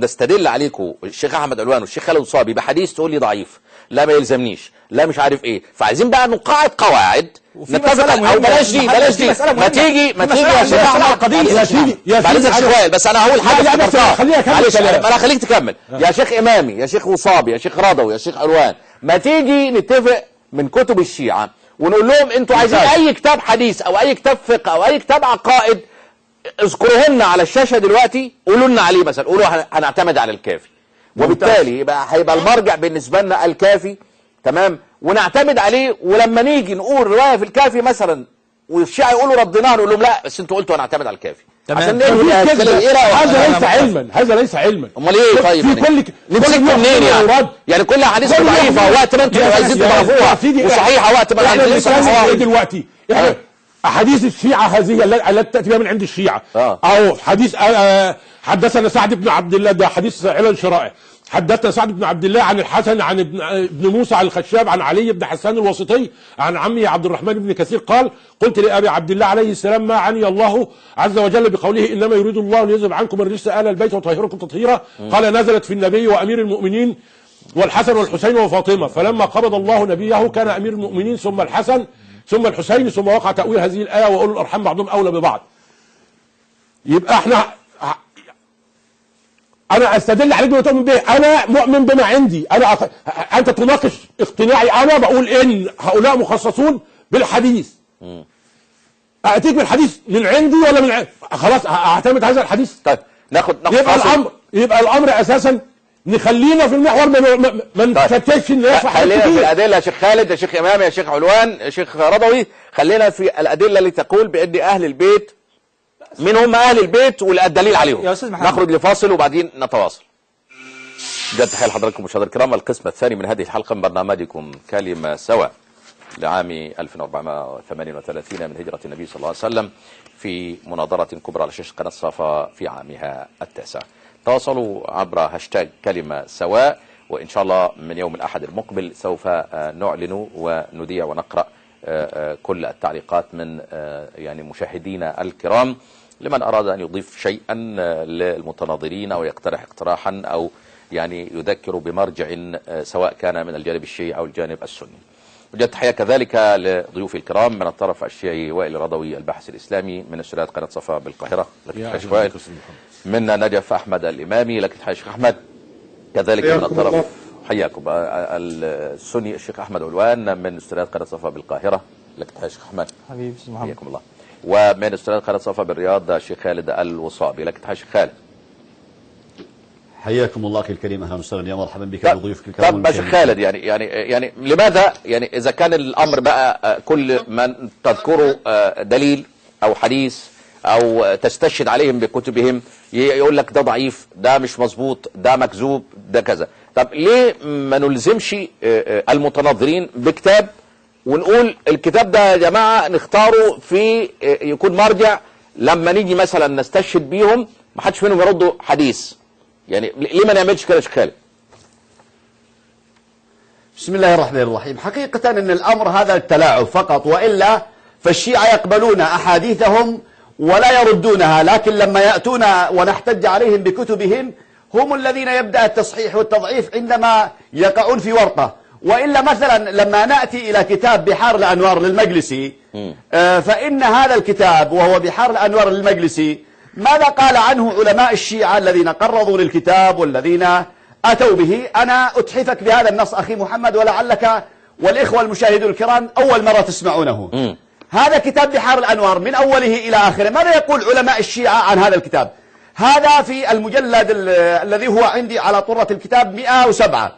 يستدل عليكم الشيخ احمد علوان والشيخ خالد صابي بحديث تقول لي ضعيف، لا ما يلزمنيش، لا مش عارف ايه. فعايزين بقى نقاعد قواعد نتفق. او بلاش دي ما تيجي يا شيخ احمد بعد اذنك شيخ وائل. بس انا هقول حاجه معلش انا هخليك تكمل. يا شيخ امامي يا شيخ وصابي يا شيخ رضوي يا شيخ علوان، ما تيجي نتفق من كتب الشيعه ونقول لهم انتوا عايزين اي كتاب حديث او اي كتاب فقه او اي كتاب عقائد اذكروهن على الشاشه دلوقتي، قولوا لنا عليه مثلا. قولوا هنعتمد على الكافي، وبالتالي هيبقى المرجع بالنسبه لنا الكافي. تمام. ونعتمد عليه. ولما نيجي نقول روايه في الكافي مثلا والشيعة يقولوا رديناها نقول لهم لا بس انتوا قلتوا هنعتمد على الكافي. عشان نقول هذا ليس علما. هذا ليس علما. امال ايه؟ طيب نمسكوا منين يعني؟ يعني كل احاديث ضعيفه وقت ما انتوا عايزين تضعفوها وصحيحه وقت ما عايزين تصححوها. دلوقتي احاديث الشيعة هذه التي تاتي من عند الشيعة او حديث حدثنا سعد بن عبد الله، ده حديث علل شرائع. حدثنا سعد بن عبد الله عن الحسن عن ابن موسى عن الخشاب عن علي بن حسان الواسطي عن عمه عبد الرحمن بن كثير قال: قلت لأبي عبد الله عليه السلام: ما عني الله عز وجل بقوله إنما يريد الله ليذهب عنكم الرجس آل البيت وطهركم تطهيرا؟ قال: نزلت في النبي وأمير المؤمنين والحسن والحسين وفاطمة، فلما قبض الله نبيه كان أمير المؤمنين ثم الحسن ثم الحسين ثم وقع تأويل هذه الآية وأولو الأرحام بعضهم أولى ببعض. يبقى انا استدل عليك بما تؤمن به. انا مؤمن بما عندي، انت تناقش اقتناعي، انا بقول ان هؤلاء مخصصون بالحديث. اتيك بالحديث من عندي ولا من خلاص اعتمد هذا الحديث. طيب ناخد يبقى الامر اساسا نخلينا في المحور، ما نشتتش الناس. خلينا في الادله يا شيخ خالد، يا شيخ امام، يا شيخ علوان، يا شيخ رضوي، خلينا في الادله اللي تقول بان اهل البيت من هم اهل البيت والدليل عليهم. يا استاذ محمد نخرج لفاصل وبعدين نتواصل. جد تحيه لحضراتكم مشاهدينا الكرام، القسم الثاني من هذه الحلقه من برنامجكم كلمه سوا لعام 1438 من هجره النبي صلى الله عليه وسلم، في مناظره كبرى على شاشه قناه صفا في عامها التاسع. تواصلوا عبر هاشتاج كلمه سواء، وان شاء الله من يوم الاحد المقبل سوف نعلن ونديع ونقرا كل التعليقات من يعني مشاهدينا الكرام، لمن أراد أن يضيف شيئا للمتناظرين أو يقترح اقتراحا أو يعني يذكر بمرجع سواء كان من الجانب الشيعي أو الجانب السني. وجدت تحية كذلك لضيوفي الكرام من الطرف الشيعي وائل رضوي الباحث الإسلامي من استوديوهات قناة صفا بالقاهرة، من نجف أحمد الإمامي، لك تحية شيخ أحمد. كذلك من الطرف حياكم السني الشيخ أحمد علوان من استوديوهات قناة صفا بالقاهرة، لك تحية شيخ أحمد. حبيبي محمد. حياكم الله. ومن استوديوهات قناة صفا بالرياض الشيخ خالد الوصابي، لك تحية شيخ خالد. حياكم الله اخي الكريم، اهلا وسهلا، يا مرحبا بك بضيوفك الكرام. طب شيخ خالد، يعني لماذا يعني اذا كان الامر بقى كل من تذكره دليل او حديث او تستشهد عليهم بكتبهم يقول لك ده ضعيف، ده مش مظبوط، ده مكذوب، ده كذا، طب ليه ما نلزمش المتناظرين بكتاب ونقول الكتاب ده يا جماعه نختاره في يكون مرجع لما نيجي مثلا نستشهد بيهم ما حدش منهم يردوا حديث؟ يعني ليه ما نعملش كده يا شيخ خالد؟ بسم الله الرحمن الرحيم. حقيقة ان الامر هذا التلاعب فقط، والا فالشيعة يقبلون احاديثهم ولا يردونها، لكن لما يأتون ونحتج عليهم بكتبهم هم الذين يبدأ التصحيح والتضعيف عندما يقعون في ورطة. وإلا مثلا لما نأتي إلى كتاب بحار الأنوار للمجلسي، فإن هذا الكتاب وهو بحار الأنوار للمجلسي ماذا قال عنه علماء الشيعة الذين قرضوا للكتاب والذين أتوا به؟ أنا أتحفك بهذا النص أخي محمد، ولعلك والإخوة المشاهدون الكرام أول مرة تسمعونه. هذا كتاب بحار الأنوار من أوله إلى آخره، ماذا يقول علماء الشيعة عن هذا الكتاب؟ هذا في المجلد الذي هو عندي على طرة الكتاب 107،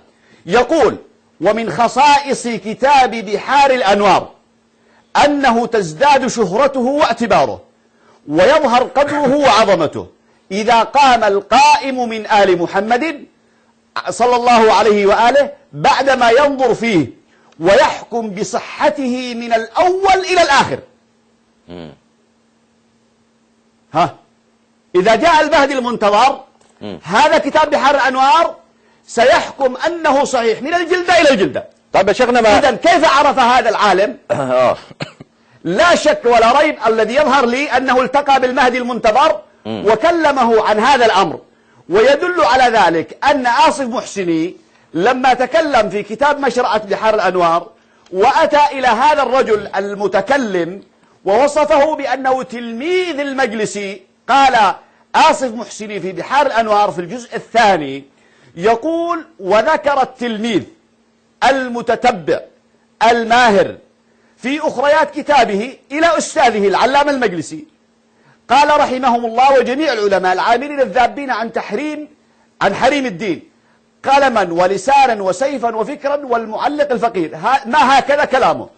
يقول: ومن خصائص كتاب بحار الأنوار أنه تزداد شهرته واعتباره ويظهر قدره وعظمته إذا قام القائم من آل محمد صلى الله عليه وآله بعدما ينظر فيه ويحكم بصحته من الأول إلى الآخر. إذا جاء المهدي المنتظر هذا كتاب بحار الأنوار سيحكم أنه صحيح من الجلدة إلى الجلدة. طيب يا شيخنا، إذن كيف عرف هذا العالم؟ لا شك ولا ريب الذي يظهر لي أنه التقى بالمهدي المنتظر وكلمه عن هذا الأمر. ويدل على ذلك أن آصف محسني لما تكلم في كتاب مشرعة بحار الأنوار وأتى إلى هذا الرجل المتكلم ووصفه بأنه تلميذ المجلسي، قال آصف محسني في بحار الأنوار في الجزء الثاني يقول: وذكر التلميذ المتتبع الماهر في أخريات كتابه إلى أستاذه العلامة المجلسي، قال رحمهم الله وجميع العلماء العاملين الذابين عن حريم الدين قلما ولسانا وسيفا وفكرا والمعلق الفقير، ما هكذا كلامه.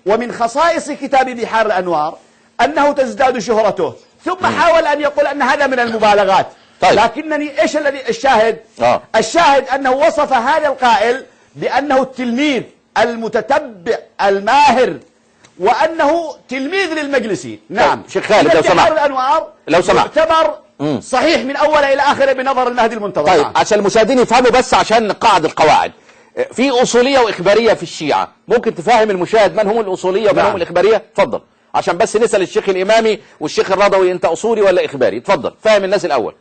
ومن خصائص كتاب بحار الأنوار أنه تزداد شهرته، ثم حاول أن يقول أن هذا من المبالغات. طيب. لكنني إيش الذي الشاهد؟ الشاهد أنه وصف هذا القائل بأنه التلميذ المتتبع الماهر وأنه تلميذ للمجلسي. نعم. شيخ خالد لو سمحت، الأنوار لو سمحت يعتبر صحيح من أول إلى آخره بنظر المهدي المنتظر. طيب عشان المشاهدين يفهموا، بس عشان نقاعد القواعد، في أصولية وإخبارية في الشيعة، ممكن تفهم المشاهد من هم الأصولية ومن هم الإخبارية؟ اتفضل، عشان بس نسأل الشيخ الإمامي والشيخ الرضوي أنت أصولي ولا إخباري؟ اتفضل فهم الناس الأول.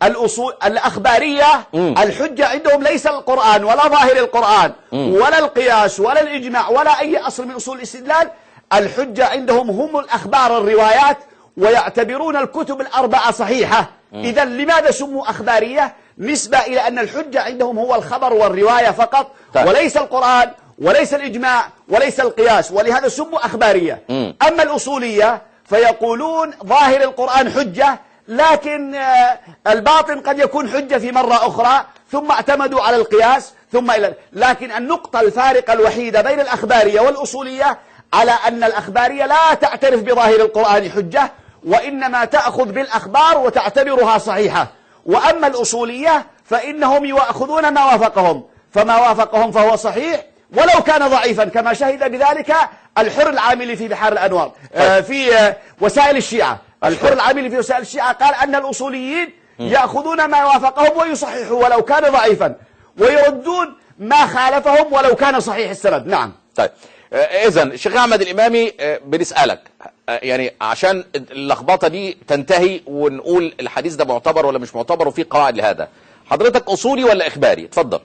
الأصول الأخبارية الحجة عندهم ليس القرآن ولا ظاهر القرآن ولا القياس ولا الإجماع ولا أي أصل من أصول الاستدلال. الحجة عندهم هم الأخبار الروايات ويعتبرون الكتب الأربعة صحيحة. إذا لماذا سموا أخبارية؟ نسبة إلى أن الحجة عندهم هو الخبر والرواية فقط، وليس القرآن وليس الإجماع وليس القياس، ولهذا سموا أخبارية. أما الأصولية فيقولون ظاهر القرآن حجة، لكن الباطن قد يكون حجة في مرة أخرى، ثم اعتمدوا على القياس لكن النقطة الفارقة الوحيدة بين الأخبارية والأصولية على أن الأخبارية لا تعترف بظاهر القرآن حجة، وإنما تأخذ بالأخبار وتعتبرها صحيحة. وأما الأصولية فإنهم يأخذون ما وافقهم، فما وافقهم فهو صحيح ولو كان ضعيفا، كما شهد بذلك الحر العاملي في بحار الأنوار في وسائل الشيعة. الحر العاملي في وسائل الشيعة قال أن الأصوليين يأخذون ما وافقهم ويصححوا ولو كان ضعيفا، ويردون ما خالفهم ولو كان صحيح السند. نعم. طيب إذن الشيخ أحمد الإمامي بنسألك يعني عشان اللخبطة دي تنتهي ونقول الحديث ده معتبر ولا مش معتبر وفي قواعد لهذا، حضرتك أصولي ولا إخباري؟ اتفضل.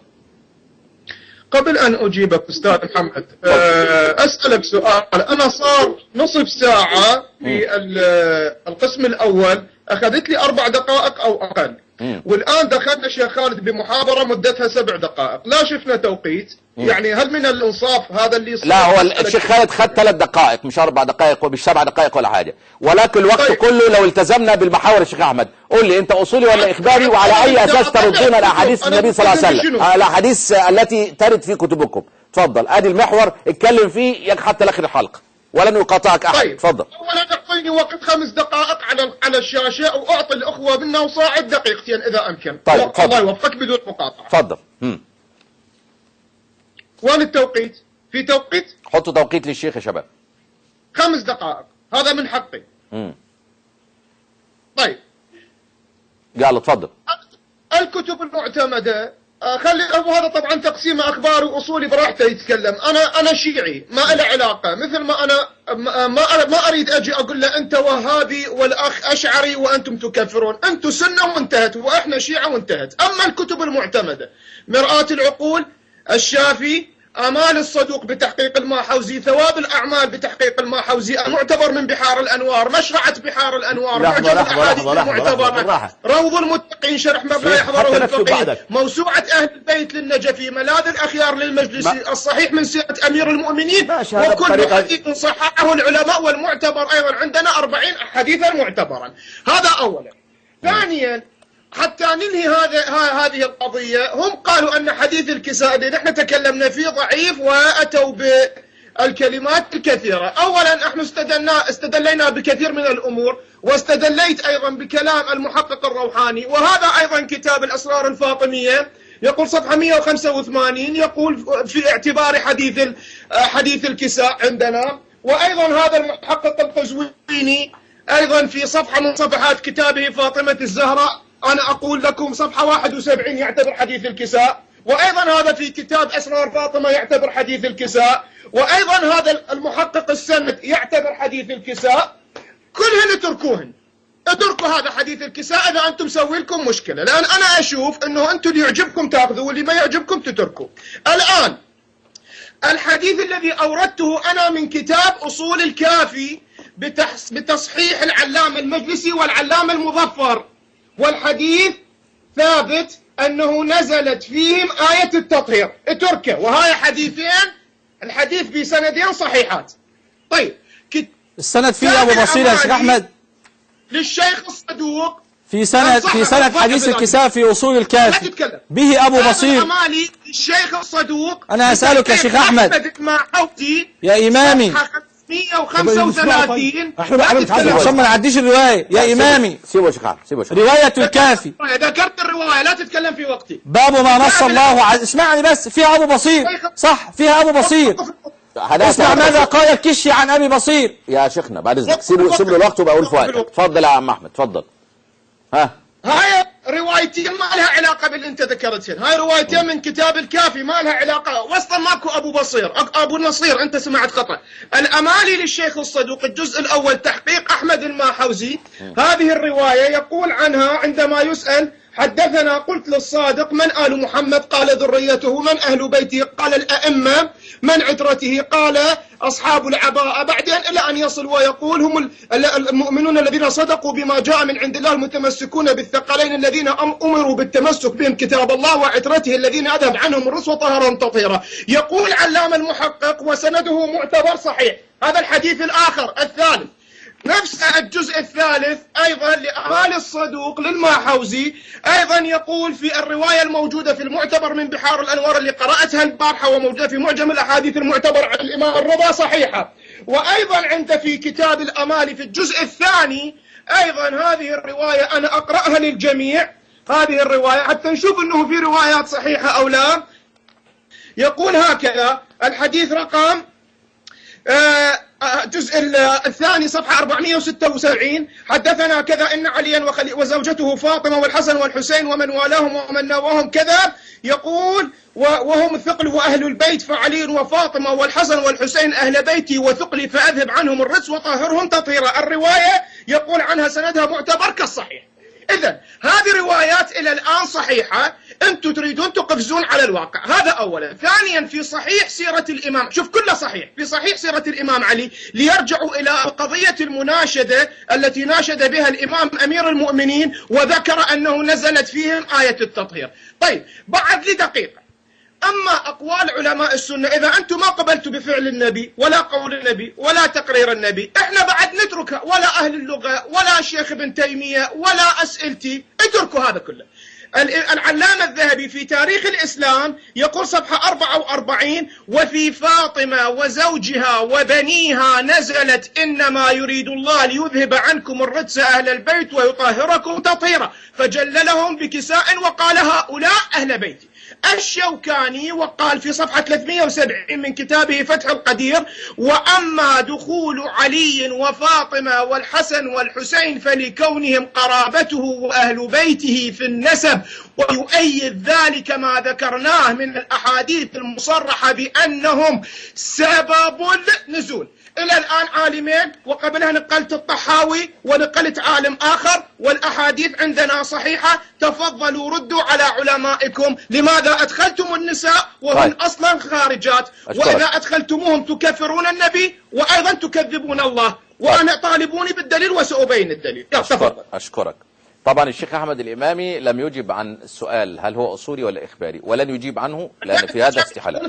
قبل أن أجيبك أستاذ محمد أسألك سؤال. أنا صار نصف ساعة في القسم الأول أخذت لي 4 دقائق أو أقل، والآن دخلنا شيخ خالد بمحاضرة مدتها 7 دقائق، لا شفنا توقيت. يعني هل من الإنصاف هذا اللي يصير؟ لا، هو الشيخ خالد خد 3 دقائق مش 4 دقائق ومش 7 دقائق ولا حاجة، ولكن الوقت كله لو التزمنا بالمحاور. الشيخ أحمد قول لي أنت أصولي ولا إخباري، وعلى أي أساس تردون الأحاديث النبي صلى الله عليه وسلم، الأحاديث التي ترد في كتبكم؟ تفضل، ادي المحور اتكلم فيه حتى لاخر الحلقه ولن يقاطعك احد. طيب. تفضل. اولا اعطيني وقت 5 دقائق على الشاشه، واعطي الاخوه منا وصاعد دقيقتين اذا امكن. طيب الله يوفقك بدون مقاطعه. تفضل. وين التوقيت؟ في توقيت؟ حطوا توقيت للشيخ يا شباب. 5 دقائق، هذا من حقي. طيب يلا تفضل. الكتب المعتمده خلي هذا طبعا تقسيم اخباري واصولي براحته يتكلم. انا شيعي ما له علاقه، مثل ما انا ما اريد اجي اقول له انت وهابي والاخ اشعري وانتم تكفرون، انتم سنه وانتهت واحنا شيعه وانتهت. اما الكتب المعتمده مرآة العقول، الشافي، آمال الصدوق بتحقيق الماحوزي، ثواب الأعمال بتحقيق الماحوزي، المعتبر من بحار الأنوار، مشرعة بحار الأنوار، معجم الأحاديث المعتبرة، روض المتقين شرح ما لا يحضره الفقيه، موسوعة أهل البيت للنجفي، ملاذ الأخيار للمجلس، الصحيح من سيرة أمير المؤمنين، وكل حديث صححه العلماء، والمعتبر أيضا عندنا 40 حديثا معتبرا. هذا أولا. ثانيا حتى ننهي هذه القضية، هم قالوا أن حديث الكساء اللي نحن تكلمنا فيه ضعيف، وأتوا بالكلمات الكثيرة. أولا احنا استدلينا بكثير من الأمور، واستدليت أيضا بكلام المحقق الروحاني، وهذا أيضا كتاب الأسرار الفاطمية يقول صفحة 185 يقول في اعتبار حديث الكساء عندنا. وأيضا هذا المحقق القزويني أيضا في صفحة من صفحات كتابه فاطمة الزهراء، أنا أقول لكم صفحة 71 يعتبر حديث الكساء. وأيضا هذا في كتاب أسرار فاطمة يعتبر حديث الكساء. وأيضا هذا المحقق السند يعتبر حديث الكساء. كلهن اتركوا هذا حديث الكساء إذا أنتم مسوي لكم مشكلة، لأن أنا أشوف أنه أنتم اللي يعجبكم تأخذوا واللي ما يعجبكم تتركوا. الآن الحديث الذي أوردته أنا من كتاب أصول الكافي بتصحيح العلامة المجلسي والعلامة المظفر، والحديث ثابت أنه نزلت فيهم آية التطهير، اتركه. وهاي حديثين، الحديث بسندين صحيحات. طيب السند فيه أبو بصير يا شيخ أحمد للشيخ الصدوق في سند حديث الكساء في أصول الكافي به أبو بصير. الأمالي الشيخ الصدوق. أنا أسألك يا شيخ أحمد يا إمامي 135 عشان ما نعديش الرواية يا إمامي. سيبوا يا شيخ احمد، رواية الكافي ذكرت الرواية، لا تتكلم في وقتي. باب ما نص الله اسمعني بس، فيها أبو بصير صح، فيها أبو بصير. اسمع ماذا قال الكشي عن أبي بصير يا شيخنا بعد إذنك. سيب له الوقت وبقول في وقتك. تفضل يا عم أحمد تفضل. هاي روايتين ما لها علاقة باللي انت ذكرتهن، هاي روايتين من كتاب الكافي ما لها علاقة، وسطا ماكو ابو بصير، ابو نصير انت سمعت خطأ. الامالي للشيخ الصدوق الجزء الاول تحقيق احمد الماحوزي، هذه الرواية يقول عنها عندما يسأل حدثنا قلت للصادق من آل محمد؟ قال ذريته. من أهل بيته؟ قال الأئمة. من عترته؟ قال أصحاب العباءة. بعدين إلى أن يصل ويقول هم المؤمنون الذين صدقوا بما جاء من عند الله المتمسكون بالثقلين الذين أمروا بالتمسك بهم كتاب الله وعترته الذين أذهب عنهم الرسل وطهرهم تطهيرا. يقول علام المحقق وسنده معتبر صحيح. هذا الحديث الآخر الثالث نفس الجزء الثالث أيضا لأمال الصدوق للماحوزي أيضا يقول في الرواية الموجودة في المعتبر من بحار الأنوار اللي قرأتها البارحة وموجودة في معجم الأحاديث المعتبر عن الإمام الرضا صحيحة. وأيضا عند في كتاب الأمال في الجزء الثاني أيضا هذه الرواية أنا أقرأها للجميع هذه الرواية حتى نشوف أنه في روايات صحيحة أو لا. يقول هكذا الحديث رقم الجزء الثاني صفحة 476 حدثنا كذا إن عليا وزوجته فاطمة والحسن والحسين ومن والاهم ومن ناواهم كذا. يقول وهم الثقل وأهل البيت فعلي وفاطمة والحسن والحسين أهل بيتي وثقلي فأذهب عنهم الرجس وطهرهم تطهيرا. الرواية يقول عنها سندها معتبر كالصحيح. إذن هذه روايات إلى الآن صحيحة. أنتم تريدون تقفزون على الواقع. هذا أولا. ثانيا في صحيح سيرة الإمام شوف كله صحيح في صحيح سيرة الإمام علي ليرجعوا إلى قضية المناشدة التي ناشد بها الإمام أمير المؤمنين وذكر أنه نزلت فيهم آية التطهير. طيب بعد لي دقيقة. أما أقوال علماء السنة إذا أنتم ما قبلتوا بفعل النبي ولا قول النبي ولا تقرير النبي إحنا بعد نتركها ولا أهل اللغة ولا الشيخ ابن تيمية ولا أسئلتي اتركوا هذا كله. العلامة الذهبي في تاريخ الإسلام يقول صفحة 44 وفي فاطمة وزوجها وبنيها نزلت إنما يريد الله ليذهب عنكم الرجس أهل البيت ويطهركم تطهيرا فجللهم بكساء وقال هؤلاء أهل بيتي. الشوكاني وقال في صفحة 370 من كتابه فتح القدير وأما دخول علي وفاطمة والحسن والحسين فلكونهم قرابته وأهل بيته في النسب ويؤيد ذلك ما ذكرناه من الأحاديث المصرحة بأنهم سبب النزول. إلى الآن عالمين وقبلها نقلت الطحاوي ونقلت عالم آخر والأحاديث عندنا صحيحة. تفضلوا ردوا على علمائكم. لماذا أدخلتم النساء وهن أصلا خارجات وإذا أدخلتموهم تكفرون النبي وأيضا تكذبون الله وأنا طالبوني بالدليل وسأبين الدليل. أشكرك. طبعا الشيخ أحمد الإمامي لم يجب عن السؤال هل هو أصولي ولا إخباري ولن يجيب عنه لأن في هذا استحالة.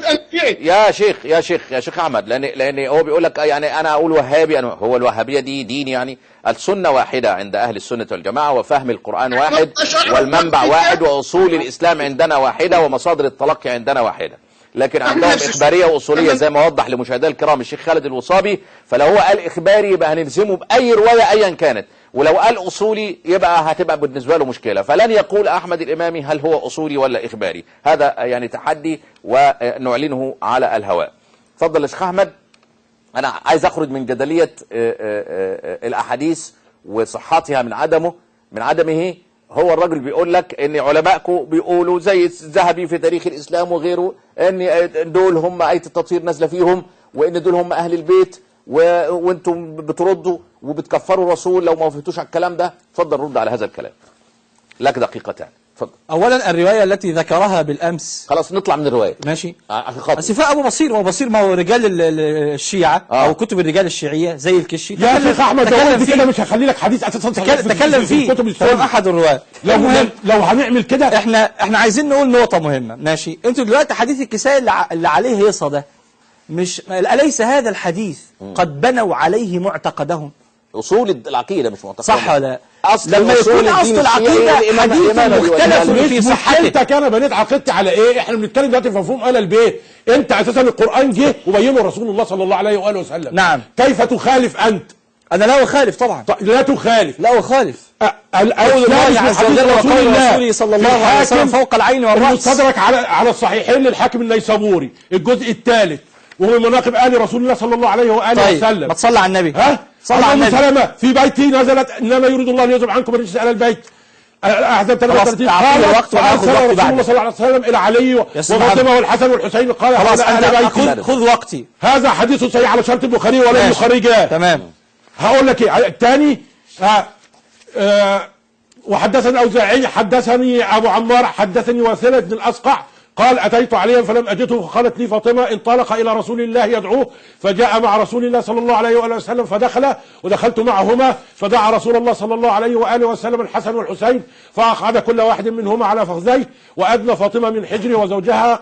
يا شيخ أحمد لأن هو بيقول لك يعني أنا أقول وهابي هو الوهابية دي دين يعني السنة واحدة عند أهل السنة والجماعة وفهم القرآن واحد والمنبع واحد وأصول الإسلام عندنا واحدة ومصادر التلقي عندنا واحدة. لكن عندهم إخبارية وأصولية زي ما وضح لمشاهدينا الكرام الشيخ خالد الوصابي. فلو هو قال إخباري يبقى هنلزمه بأي رواية أيا كانت ولو قال أصولي يبقى هتبقى بالنسبة له مشكلة. فلن يقول أحمد الإمامي هل هو أصولي ولا إخباري. هذا يعني تحدي ونعلنه على الهواء. تفضل يا شيخ أحمد. أنا عايز أخرج من جدلية الأحاديث وصحتها من عدمه. هو الراجل بيقول لك ان علماءكم بيقولوا زي الذهبي في تاريخ الاسلام وغيره ان دول هم آية التطهير نازله فيهم وان دول هم اهل البيت وانتم بتردوا وبتكفروا الرسول لو ما وافقتوش على الكلام ده. اتفضل رد على هذا الكلام. لك دقيقتان. اتفضل. اولا الروايه التي ذكرها بالامس خلاص نطلع من الروايه ماشي. صفاء ابو بصير ما هو رجال الشيعه او كتب الرجال الشيعيه زي الكشي. يا شيخ احمد لو كده مش هخلي لك حديث اساسا تكلم فيه هو احد الرواه. لو هنعمل كده احنا عايزين نقول نقطه مهمه ماشي. انتوا دلوقتي حديث الكساء اللي عليه هيصه ده مش أليس هذا الحديث قد بنوا عليه معتقدهم؟ أصول العقيدة مش معتقد صح ولا لما يكون أصل العقيدة حديث مختلف في صحته. انت انا بنيت عقيدتي على ايه؟ احنا بنتكلم دلوقتي في مفهوم آل البيت. انت اساسا القرآن جه وبينه رسول الله صلى الله عليه واله وسلم. نعم. كيف تخالف انت؟ انا لا اخالف طبعا. لا تخالف. لا اخالف. قول الله عز وجل وقول رسوله صلى الله عليه وسلم فوق العين والرأس. المستدرك على الصحيحين للحاكم النيسابوري الجزء الثالث وهو مناقب آل رسول الله صلى الله عليه وآله وسلم. ما تصلى على النبي. صلى على النبي. سلمة في بيتي نزلت إنما يريد الله ليذهب عنكم الرجس أهل البيت. أحزاب 33 قال رسول الله صلى الله عليه وسلم إلى علي وفاطمة والحسن والحسين قال خلاص خذ وقتي. هذا حديث صحيح على شرط البخاري ولم يخرجاه. تمام. هقول لك إيه الثاني وحدثني الأوزاعي حدثني أبو عمار حدثني واثلة بن الأسقع قال أتيت عليا فلم أجده فقالت لي فاطمة انطلق إلى رسول الله يدعوه فجاء مع رسول الله صلى الله عليه وآله وسلم فدخل ودخلت معهما فدعا رسول الله صلى الله عليه وآله وسلم الحسن والحسين فأقعد كل واحد منهما على فخذيه وأدنى فاطمة من حجري وزوجها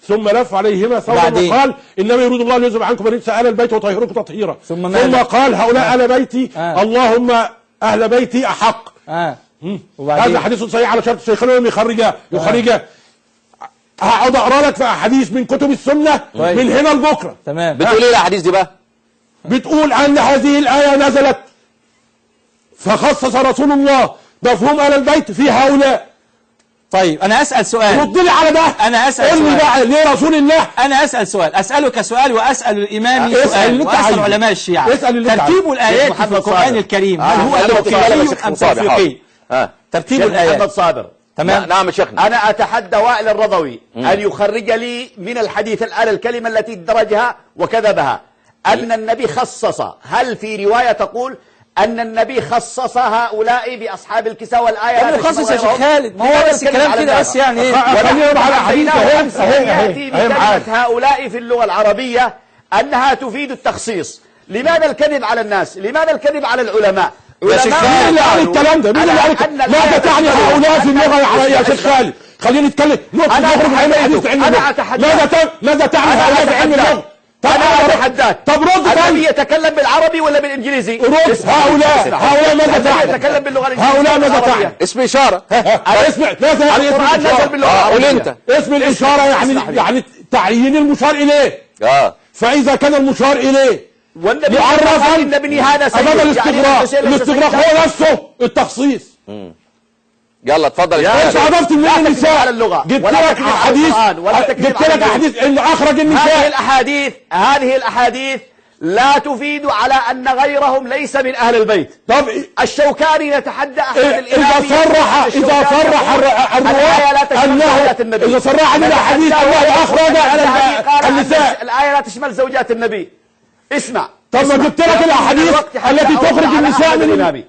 ثم لف عليهما ثوبا وقال إنما يريد الله ليذهب عنكم الرجس أهل البيت وطهركم تطهيرا ثم قال هؤلاء أهل بيتي اللهم أهل بيتي أحق. هذا حديث صحيح على شرط الشيخين ولم يخرجه. هقعد اقرا لك في احاديث من كتب السنه من هنا لبكره. تمام. بتقول ايه الاحاديث دي بقى؟ بتقول ان هذه الايه نزلت فخصص رسول الله مفهوم اهل البيت في هؤلاء. طيب انا اسال سؤال. رد لي على ده. انا اسال سؤال. قول لي بقى ليه رسول الله؟ انا اسال سؤال، اسالك سؤال واسال الامام سؤال واسال علماء الشيعه. ترتيب الايات في القران الكريم هل هو توقيفي ام توفيقي؟ ترتيب الايات. محمد صابر. تمام. نعم يا شيخنا. أنا أتحدى وائل الرضوي أن يخرج لي من الحديث الآن الكلمة التي درجها وكذبها أن النبي خصص. هل في رواية تقول أن النبي خصص هؤلاء بأصحاب الكساء والآية؟ مخصص يا شيخ خالد، ما هو بس الكلام كده بس يعني ايه؟ خلينا على حديث يأتي بكلمة هؤلاء في اللغة العربية أنها تفيد التخصيص. لماذا الكذب على الناس؟ لماذا الكذب على العلماء؟ مين اللي قال الكلام ده؟ مين اللي قال ماذا تعني هؤلاء في اللغه العربيه يا شيخ خالد؟ خلينا نتكلم نخرج عن الحديث عن ماذا تعني هؤلاء في علم اللغه؟ أنا أتحداك. طب رد. النبي يتكلم بالعربي ولا بالإنجليزي؟ رد. هؤلاء ماذا تعني؟ يتكلم باللغة الإنجليزية. هؤلاء ماذا تعني؟ اسم إشارة. ماذا يعني اسم الإشارة؟ قول أنت. اسم الإشارة يعني تعيين المشار إليه. فإذا كان المشار إليه معرفا ان ابني هذا سيد. أمام الاستغراق هو نفسه التخصيص. يلا اتفضل. ايش عرفت من النساء على اللغة؟ جبت لك احاديث اللي اخرج النساء. هذه الاحاديث لا تفيد على ان غيرهم ليس من اهل البيت. طب الشوكاني يتحدى احمد الامامي اذا صرح الرواه انه اذا صرح من الاحاديث انه اخرج على النساء. الايه لا تشمل زوجات النبي. اسمع. طب ما جبت لك الاحاديث التي تخرج النساء من الامام.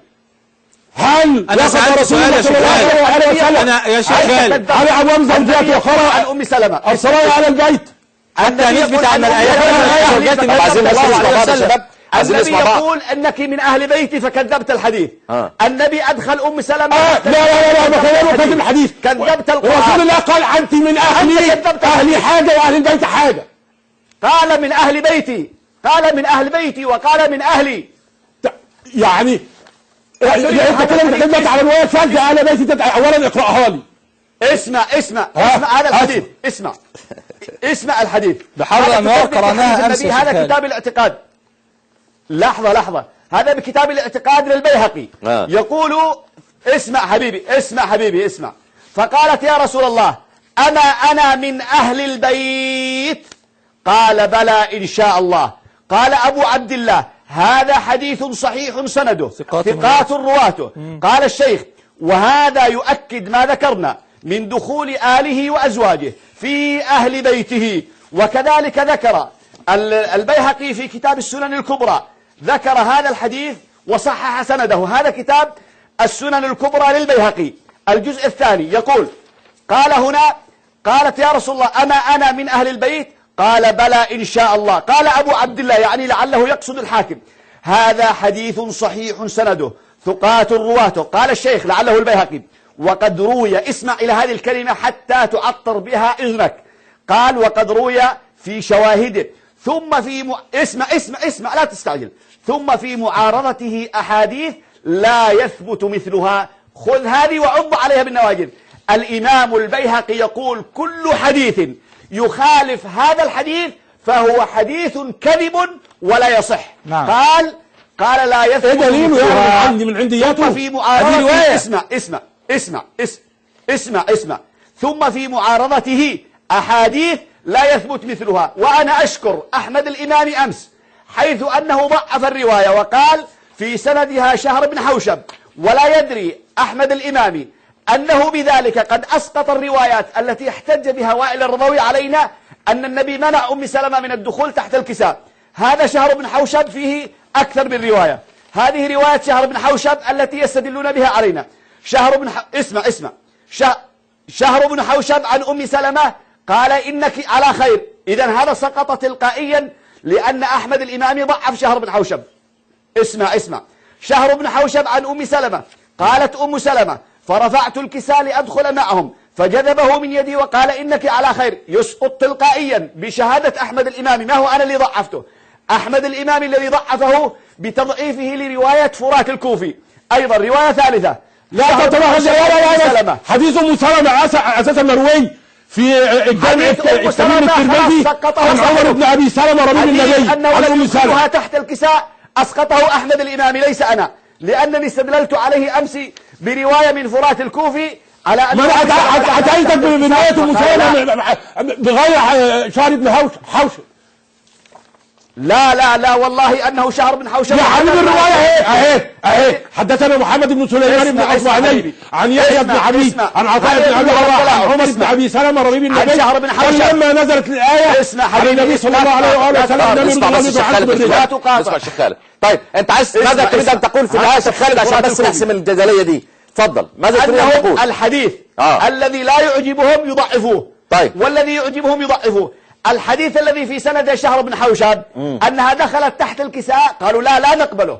هل انا سألت سؤال يا شيخ خالد. انا يا شيخ خالد على ابواب زوجات وقرأ عن ام سلمة الصلاة على البيت. حتى نثبت ان الايات زوجات النبي صلى الله عليه وسلم. النبي يقول انك من اهل بيتي فكذبت الحديث. النبي ادخل ام سلمة. لا ما كذب الحديث. كذبت القرآن. رسول الله قال انت من اهلي حاجة واهل البيت حاجة. قال من اهل بيتي. قال من اهل بيتي وقال من اهلي. يعني انت كده بتكلمك على رواية فردة اهل بيتي. اولا اقرأها لي. اسمع هذا الحديث. اسمع الحديث. بحر انوار قرأناها امس. هذا كتاب الاعتقاد. لحظة هذا بكتاب الاعتقاد للبيهقي. يقول اسمع حبيبي اسمع. فقالت يا رسول الله أنا من أهل البيت. قال بلى إن شاء الله. قال أبو عبد الله هذا حديث صحيح سنده ثقات رواته. قال الشيخ وهذا يؤكد ما ذكرنا من دخول آله وأزواجه في أهل بيته. وكذلك ذكر البيهقي في كتاب السنن الكبرى ذكر هذا الحديث وصحح سنده. هذا كتاب السنن الكبرى للبيهقي الجزء الثاني يقول قال هنا قالت يا رسول الله أنا من أهل البيت. قال بلى إن شاء الله. قال أبو عبد الله يعني لعله يقصد الحاكم هذا حديث صحيح سنده ثقات رواته. قال الشيخ لعله البيهقي وقد روي. اسمع إلى هذه الكلمة حتى تعطر بها إذنك. قال وقد روي في شواهده ثم في اسمع لا تستعجل. ثم في معارضته أحاديث لا يثبت مثلها. خذ هذه وعض عليها بالنواجذ. الإمام البيهقي يقول كل حديث يخالف هذا الحديث فهو حديث كذب ولا يصح. نعم. قال لا يثبت مثلها. من عندياته. ثم في معارضته اسمع ثم في معارضته أحاديث لا يثبت مثلها. وأنا أشكر أحمد الإمام أمس حيث أنه ضعف الرواية وقال في سندها شهر بن حوشب. ولا يدري أحمد الإمام أنه بذلك قد أسقط الروايات التي احتج بها وائل الرضوي علينا أن النبي منع أم سلمة من الدخول تحت الكساء. هذا شهر بن حوشب فيه أكثر من رواية. هذه رواية شهر بن حوشب التي يستدلون بها علينا. شهر بن حوشب عن أم سلمة قال إنك على خير. إذا هذا سقط تلقائيا لأن أحمد الإمامي ضعف شهر بن حوشب. اسمع شهر بن حوشب عن أم سلمة قالت أم سلمة فرفعت الكساء لأدخل معهم فجذبه من يدي وقال إنك على خير. يسقط تلقائيا بشهادة أحمد الإمامي. ما هو أنا اللي ضعفته، أحمد الإمامي الذي ضعفه بتضعيفه لرواية فرات الكوفي. أيضا رواية ثالثة لا تتوهم حديث أم سلمة أساسا مروي في الجامع الترمذي عن عمر بن أبي سلمة ربيب النبي عن أم سلمة تحت الكساء أسقطه أحمد الإمامي ليس أنا، لأنني استدللت عليه أمس برواية من فرات الكوفي على أن أتيتك برواية أم سلمة بغير شهر بن حوشب. لا والله أنه شهر بن حوشب يا حبيب الرواية اهي حدثنا محمد بن سليمان بن عثماني عن يحيى بن عبيد عن عطاء بن عبد الله عن عمر بن أبي سلمة ربيب النبي ولما نزلت الآية عن النبي صلى الله عليه وآله وسلم لا تقاطع الشيخ خالد. طيب أنت عايز ماذا تريد أن تقول في الآية الشيخ خالد عشان بس نحسم الجدلية دي؟ تفضل. ماذا تريد أن تقول؟ الحديث الذي لا يعجبهم يضعفوه. طيب. والذي يعجبهم يضعفوه. الحديث الذي في سند شهر بن حوشب أنها دخلت تحت الكساء قالوا لا نقبله.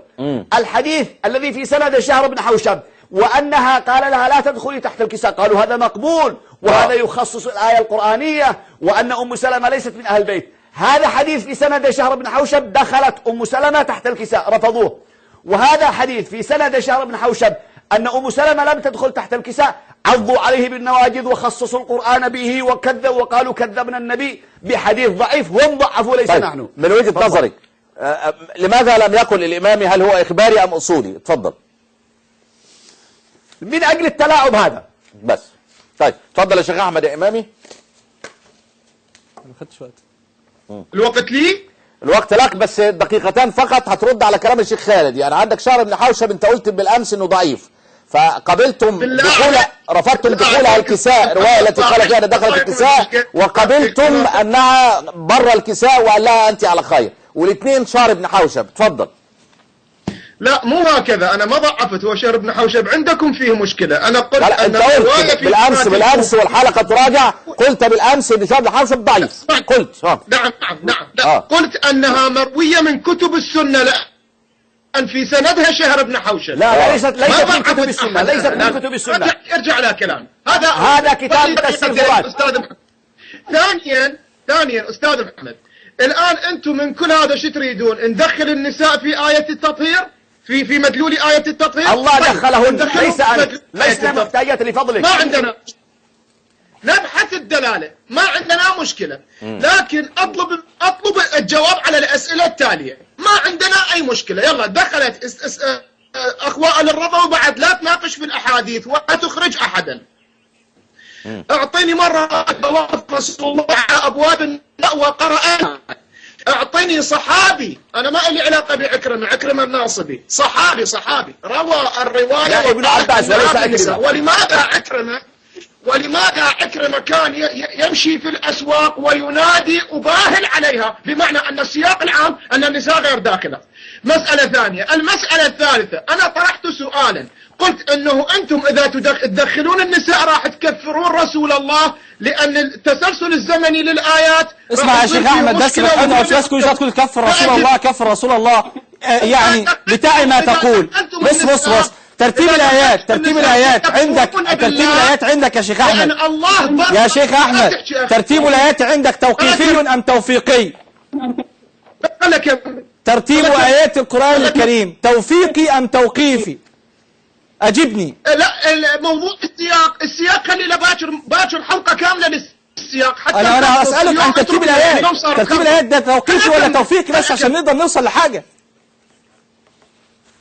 الحديث الذي في سند شهر بن حوشب وأنها قال لها لا تدخلي تحت الكساء قالوا هذا مقبول وهذا يخصص الآية القرآنية وأن أم سلمة ليست من أهل البيت. هذا حديث في سند شهر بن حوشب دخلت أم سلمة تحت الكساء رفضوه. وهذا حديث في سند شهر بن حوشب أن أم سلمة لم تدخل تحت الكساء عضوا عليه بالنواجذ وخصصوا القرآن به وقالوا كذبنا النبي بحديث ضعيف. هم ضعفوا ليس طيب. نحن. من وجهة نظرك لماذا لم يقل الإمام هل هو إخباري أم أصولي؟ تفضل. من أجل التلاعب هذا بس. طيب تفضل يا شيخ أحمد يا إمامي. ما خدتش وقت. الوقت لي؟ الوقت لك بس دقيقتان فقط هترد على كلام الشيخ خالد. يعني عندك شهر بن حوشب انت قلت بالامس انه ضعيف فقبلتم رفضتم دخولها الكساء، الروايه التي قال فيها دخلت الكساء وقبلتم انها بره الكساء وقال لها انت على خير، والاثنين شهر بن حوشب. تفضل. لا مو هكذا، انا ما ضعفت. هو شهر بن حوشب عندكم فيه مشكله. انا قلت لا ان الروايه بالامس والحلقه تراجع قلت بالامس ان شهر بن حوشب ضعيف. قلت نعم قلت انها مرويه من كتب السنه ان في سندها شهر بن حوشب. لا ليست من كتب السنه. ليست من كتب السنه. ارجع لها كلام. هذا كتاب تفسيرات. ثانيا استاذ محمد، الان انتم من كل هذا شو تريدون؟ ندخل النساء في آية التطهير؟ في مدلول آية التطهير؟ الله دخلهن ليس أنت. ليسنا محتاجات لفضلك. ما عندنا نبحث الدلالة، ما عندنا مشكلة، لكن اطلب الجواب على الأسئلة التالية. ما عندنا أي مشكلة. يلا دخلت أخواء للرضا وبعد لا تناقش في الأحاديث ولا تخرج أحدا. اعطيني مرة جواب رسول الله على أبواب النساء وقرأنا. اعطيني صحابي، انا ما لي علاقه بعكرمه الناصبي، صحابي روى الروايه يا ابن عباس وليس أكرمة. ولماذا عكرمه كان يمشي في الاسواق وينادي وباهل عليها، بمعنى ان السياق العام ان النساء غير داخله. مساله ثانيه. المساله الثالثه، انا طرحت سؤالا قلت انه انتم اذا تدخلون النساء راح تكفرون رسول الله لان التسلسل الزمني للايات. اسمع يا شيخ احمد بس بس كل شويه تقول كفر رسول الله يعني بتاعي ما تقول. بص ترتيب الايات عندك يا شيخ احمد. يا شيخ احمد ترتيب الايات عندك توقيفي ام توفيقي؟ ترتيب ايات القرآن الكريم توفيقي ام توقيفي؟ اجبني. لا موضوع السياق خلي له باكر حلقه كامله للسياق. حتى انا اسالك عن ترتيب الايات ده توقيفي ولا توفيقي بس عشان نقدر نوصل لحاجه.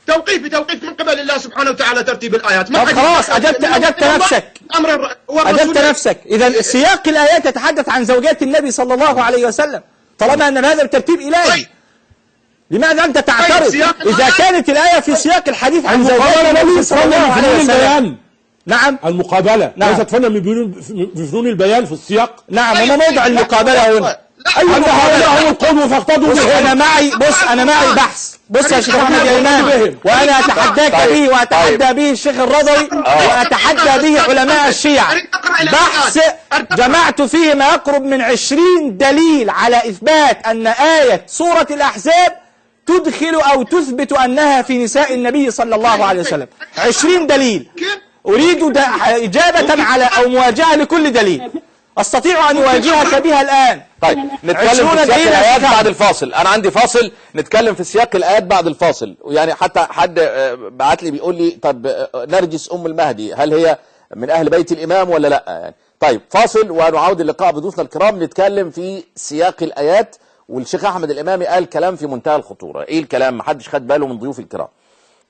توقيف من قبل الله سبحانه وتعالى ترتيب الآيات. طب خلاص أجبت نفسك. إذا سياق الآيات يتحدث عن زوجات النبي صلى الله عليه وسلم طالما أن هذا الترتيب إلهي. لماذا أنت تعترض إذا كانت الآية في سياق الحديث عن زوجات النبي صلى الله عليه وسلم؟ نعم المقابلة ليست فن من فنون البيان في السياق. نعم وما موضع المقابلة هنا؟ أن هؤلاء هم القوم فاقتدوا بهم. أنا معي بحث. بص يا شيخ أحمد يا إمام، وأنا أتحداك به وأتحدى به الشيخ الرضوي وأتحدى به علماء الشيعة. بحث جمعت فيه ما يقرب من 20 دليل على إثبات أن آية سورة الأحزاب تدخل أو تثبت أنها في نساء النبي صلى الله عليه وسلم. 20 دليل. أريد إجابة على أو مواجهة لكل دليل. أستطيع أن أواجهك بها الآن. طيب نتكلم في سياق الآيات بعد الفاصل. أنا عندي فاصل نتكلم في سياق الآيات بعد الفاصل. ويعني حتى حد بعت لي بيقول لي طب نرجس أم المهدي هل هي من أهل بيت الإمام ولا لا يعني. طيب فاصل ونعود اللقاء بضيوفنا الكرام نتكلم في سياق الآيات. والشيخ أحمد الإمامي قال كلام في منتهى الخطورة. إيه الكلام؟ محدش خد باله من ضيوف الكرام.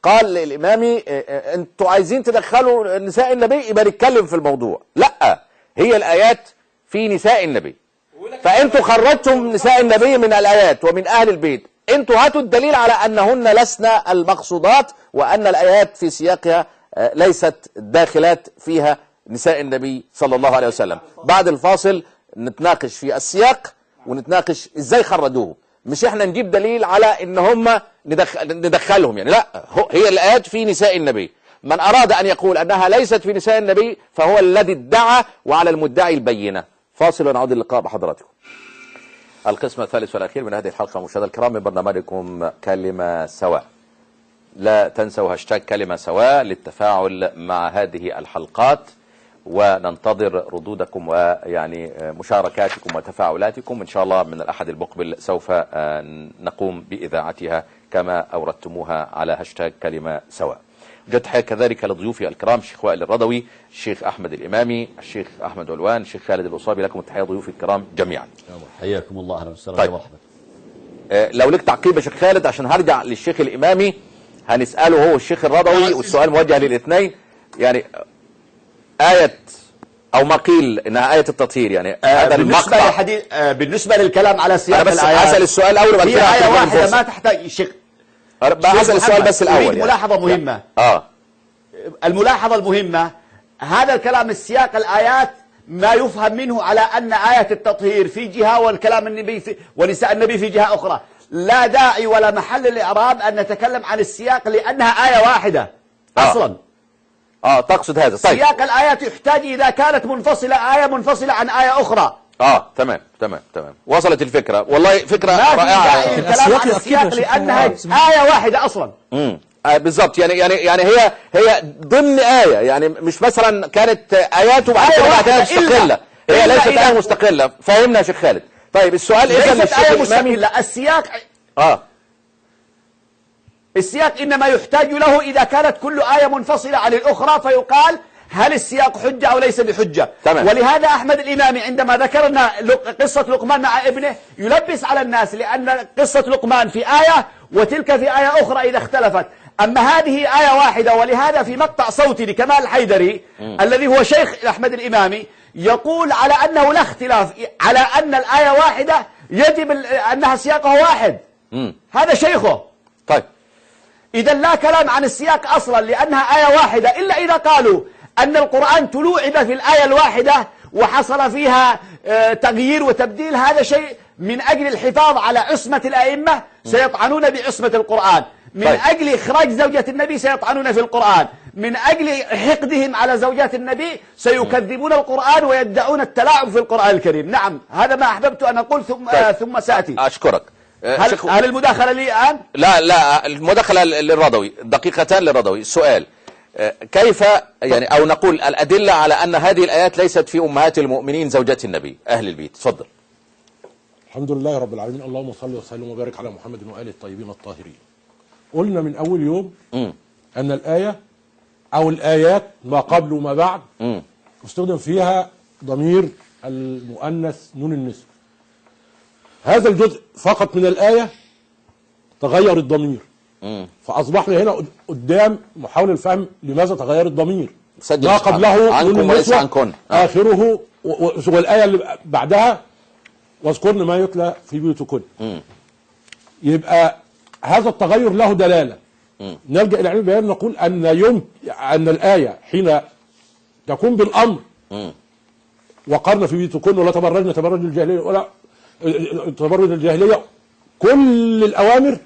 قال الإمامي أنتوا عايزين تدخلوا نساء النبي يبقى نتكلم في الموضوع. لا، هي الآيات في نساء النبي، فأنتوا خرجتم نساء النبي من الآيات ومن أهل البيت. أنتوا هاتوا الدليل على أنهن لسن المقصودات وأن الآيات في سياقها ليست داخلات فيها نساء النبي صلى الله عليه وسلم. بعد الفاصل نتناقش في السياق ونتناقش إزاي خرجوه. مش إحنا نجيب دليل على إن هم ندخلهم يعني. لا، هي الآيات في نساء النبي. من أراد أن يقول أنها ليست في نساء النبي فهو الذي ادعى وعلى المدعي البينة. فاصل ونعود اللقاء بحضراتكم. القسم الثالث والأخير من هذه الحلقة مشاهدينا الكرام من برنامجكم كلمة سواء. لا تنسوا هاشتاج كلمة سواء للتفاعل مع هذه الحلقات، وننتظر ردودكم ويعني مشاركاتكم وتفاعلاتكم. إن شاء الله من الأحد المقبل سوف نقوم بإذاعتها كما أوردتموها على هاشتاج كلمة سواء. جد حياة كذلك لضيوفي الكرام الشيخ وائل الرضوي، الشيخ أحمد الإمامي، الشيخ أحمد علوان، الشيخ خالد الأصابي. لكم التحية ضيوفي الكرام جميعا. حياكم الله. أهلا وسهلا. طيب. لو لك تعقيب يا شيخ خالد عشان هرجع للشيخ الإمامي هنسأله هو الشيخ الرضوي والسؤال موجه للاثنين. يعني آية أو ما قيل إنها آية التطهير يعني هذا المقطع. بالنسبة للكلام على سياق أنا بس الآيات أسأل السؤال الأول في آية واحدة ما تحتاج شيخ. أسأل السؤال بس الأول يعني. ملاحظة مهمة. الملاحظة المهمة هذا الكلام السياق الآيات ما يفهم منه على أن آية التطهير في جهة والكلام النبي ونساء النبي في جهة أخرى. لا داعي ولا محل للإعراب أن نتكلم عن السياق لأنها آية واحدة أصلا. تقصد هذا. طيب. سياق الآيات يحتاج إذا كانت منفصلة آية منفصلة عن آية أخرى. تمام وصلت الفكرة. والله فكرة رائعة. الكلام عن السياق لأنها آية واحدة أصلا. بالضبط يعني هي ضمن آية يعني مش مثلا كانت آيات وبعد كده بعدها مستقلة. هي ليست آية مستقلة. فهمنا يا شيخ خالد. طيب السؤال إذا ليست آية مستقلة. السياق السياق إنما يحتاج له إذا كانت كل آية منفصلة عن الأخرى فيقال هل السياق حجة أو ليس بحجة. تمام. ولهذا أحمد الإمامي عندما ذكرنا قصة لقمان مع ابنه يلبس على الناس لأن قصة لقمان في آية وتلك في آية أخرى إذا اختلفت. أما هذه آية واحدة. ولهذا في مقطع صوتي لكمال الحيدري الذي هو شيخ أحمد الإمامي يقول على أنه لا اختلاف على أن الآية واحدة يجب أنها سياقها واحد. هذا شيخه. طيب إذا لا كلام عن السياق أصلا لأنها آية واحدة إلا إذا قالوا أن القرآن تلوعب في الآية الواحدة وحصل فيها تغيير وتبديل. هذا شيء من أجل الحفاظ على عصمة الأئمة سيطعنون بعصمة القرآن. من أجل إخراج زوجة النبي سيطعنون في القرآن. من أجل حقدهم على زوجات النبي سيكذبون القرآن ويدعون التلاعب في القرآن الكريم. نعم هذا ما أحببت أن أقول ثم سأتي. أشكرك. هل المداخلة لي الآن؟ لا المداخلة للرضوي دقيقتان للرضوي. السؤال كيف يعني أو نقول الأدلة على أن هذه الآيات ليست في أمهات المؤمنين زوجات النبي أهل البيت. تفضل. الحمد لله رب العالمين. اللهم صل وسلم وبارك على محمد وآله الطيبين الطاهرين. قلنا من أول يوم أن الآية أو الآيات ما قبل وما بعد استخدم فيها ضمير المؤنث نون النسوة. هذا الجزء فقط من الآية تغير الضمير. فأصبحنا هنا قدام محاولة الفهم لماذا تغير الضمير. ما قبله نون النسوة آخره والآية اللي بعدها واذكرن ما يتلى في بيوتكن. يبقى هذا التغير له دلالة. نلجأ إلى علم البيان نقول أن الآية حين تكون بالأمر وقرن في بيوتكن ولا تبرجن تبرج الجاهلية ولا تبرج الجاهلية، كل الأوامر،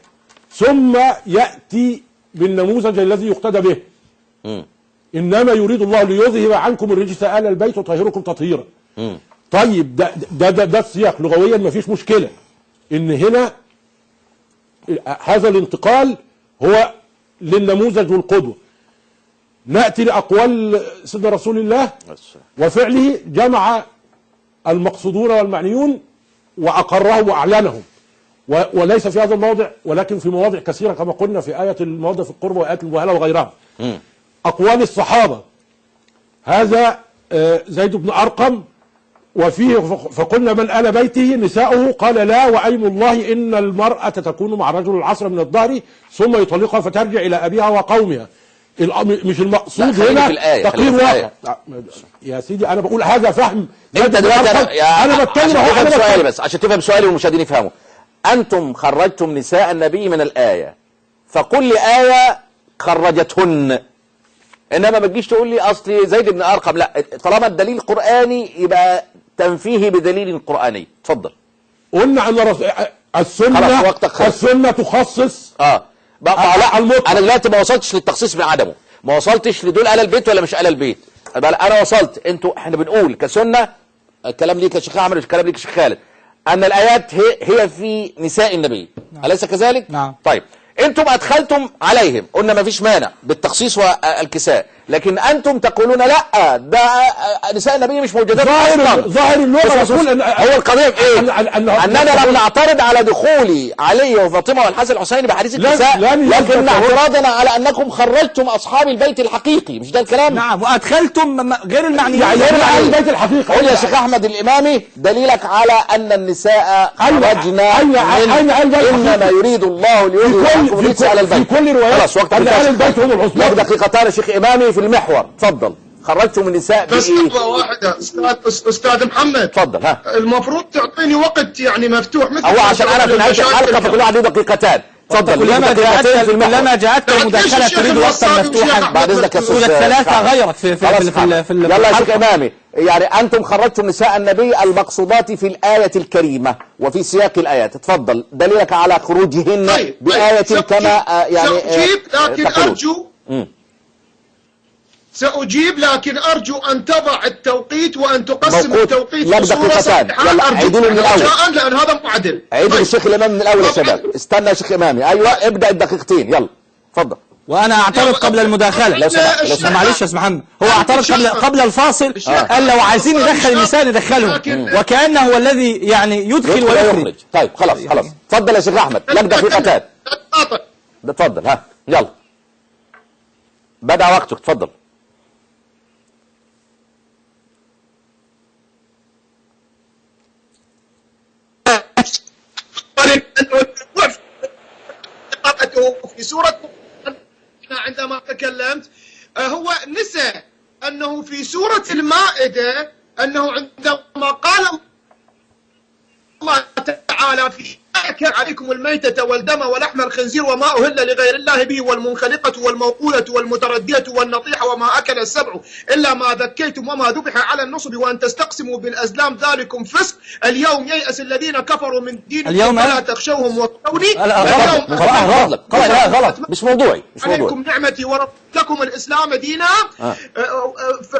ثم يأتي بالنموذج الذي يقتدى به. إنما يريد الله ليذهب عنكم الرجس آل البيت وطهركم تطهيرا. طيب ده السياق لغويا ما فيش مشكلة، إن هنا هذا الانتقال هو للنموذج والقدوة. نأتي لأقوال سيدنا رسول الله وفعله، جمع المقصودون والمعنيون وأقره وأعلنهم، وليس في هذا الموضع ولكن في مواضع كثيرة كما قلنا في آية المودة في القربى وآية المباهلة وغيرها. أقوال الصحابة، هذا زيد بن أرقم، وفيه فقلنا من آل بيته نساؤه قال لا، وأيم الله إن المرأة تكون مع رجل العصر من الظهر ثم يطلقها فترجع إلى أبيها وقومها. مش المقصود هنا تقرير واقع يا سيدي. أنا بقول هذا فهم. انت دلوقتي أنا بتكلم عشان تفهم سؤالي، بس عشان تفهم سؤالي والمشاهدين يفهموا. أنتم خرجتم نساء النبي من الآية، فكل آية خرجتهن، إنما ما تجيش تقول لي أصلي زيد بن أرقم. لا، طالما الدليل قرآني يبقى تنفيه بدليل قرآني. اتفضل. قلنا أن السنة تخصص لا، انا دلوقتي ما وصلتش للتخصيص من عدمه، ما وصلتش لدول آل البيت ولا مش آل البيت. انا وصلت، احنا بنقول كسنه، الكلام ليك يا شيخ احمد والكلام ليك يا شيخ خالد، ان الايات هي في نساء النبي. نعم. اليس كذلك؟ نعم. طيب انتم ادخلتم عليهم، قلنا ما فيش مانع بالتخصيص والكساء، لكن انتم تقولون لا، ده نساء النبي مش موجودات اصلا. ظاهر اللغه هو القضيه في ايه؟ اننا لم نعترض على دخول علي وفاطمه والحسن والحسين بحديث النساء، لكن اعتراضنا على انكم خرجتم اصحاب البيت الحقيقي، مش ده الكلام؟ نعم، وادخلم غير المعنيين. يعني غير البيت الحقيقي. قول يا شيخ احمد الامامي دليلك على ان النساء خرجنا انما يريد الله ليذهب على البيت. في كل روايات خلاص وقت البيت هم العثمان. دقيقتان يا شيخ امامي في المحور. اتفضل. خرجتم النساء بس لحظة واحدة استاذ محمد. اتفضل. ها، المفروض تعطيني وقت يعني مفتوح، مثل هو عشان انا في نهاية الحلقة فكل واحد له دقيقتان. اتفضل. كلما جاءتك مداخلة تريد وقتا مفتوحا بعد اذنك يا استاذ ثلاثة غيرك في يلا يا شيخ امامي. يعني انتم خرجتم نساء النبي المقصودات في الآية الكريمة وفي سياق الآيات. اتفضل، دليلك على خروجهن بآية كما يعني سأجيب، لكن أرجو أن تضع التوقيت وأن تقسم التوقيت بصورة دقيقتان. يلا عيدوا من الأول، لأن هذا مو عدل. عيدوا الشيخ الإمام من الأول يا شباب. استنى يا شيخ إمامي. أيوه، ابدأ الدقيقتين. يلا اتفضل. وانا اعترض قبل المداخله. لو سمحت معلش يا محمد، هو اعترض قبل الفاصل، قال لو عايزين ندخل النساء ندخلهم، وكانه هو الذي يعني يدخل ويخرج. طيب خلاص اتفضل يا شيخ احمد، لك دقيقتان. اتفضل. ها يلا، بدأ وقتك. اتفضل. في سورة عندما تكلمت هو نسى أنه في سورة المائدة أنه عندما قال الله تعالى في عليكم الميتة والدم ولحم الخنزير وما أهل لغير الله به والمنخلقة والموقولة والمتردية والنطيحة وما أكل السبع إلا ما ذكيتم وما ذبح على النصب وأن تستقسموا بالأزلام ذلكم فسق. اليوم ييأس الذين كفروا من دينكم فلا تخشوهم واخشوني. غلط، مش موضوعي. عليكم نعمتي وربكم الإسلام دينا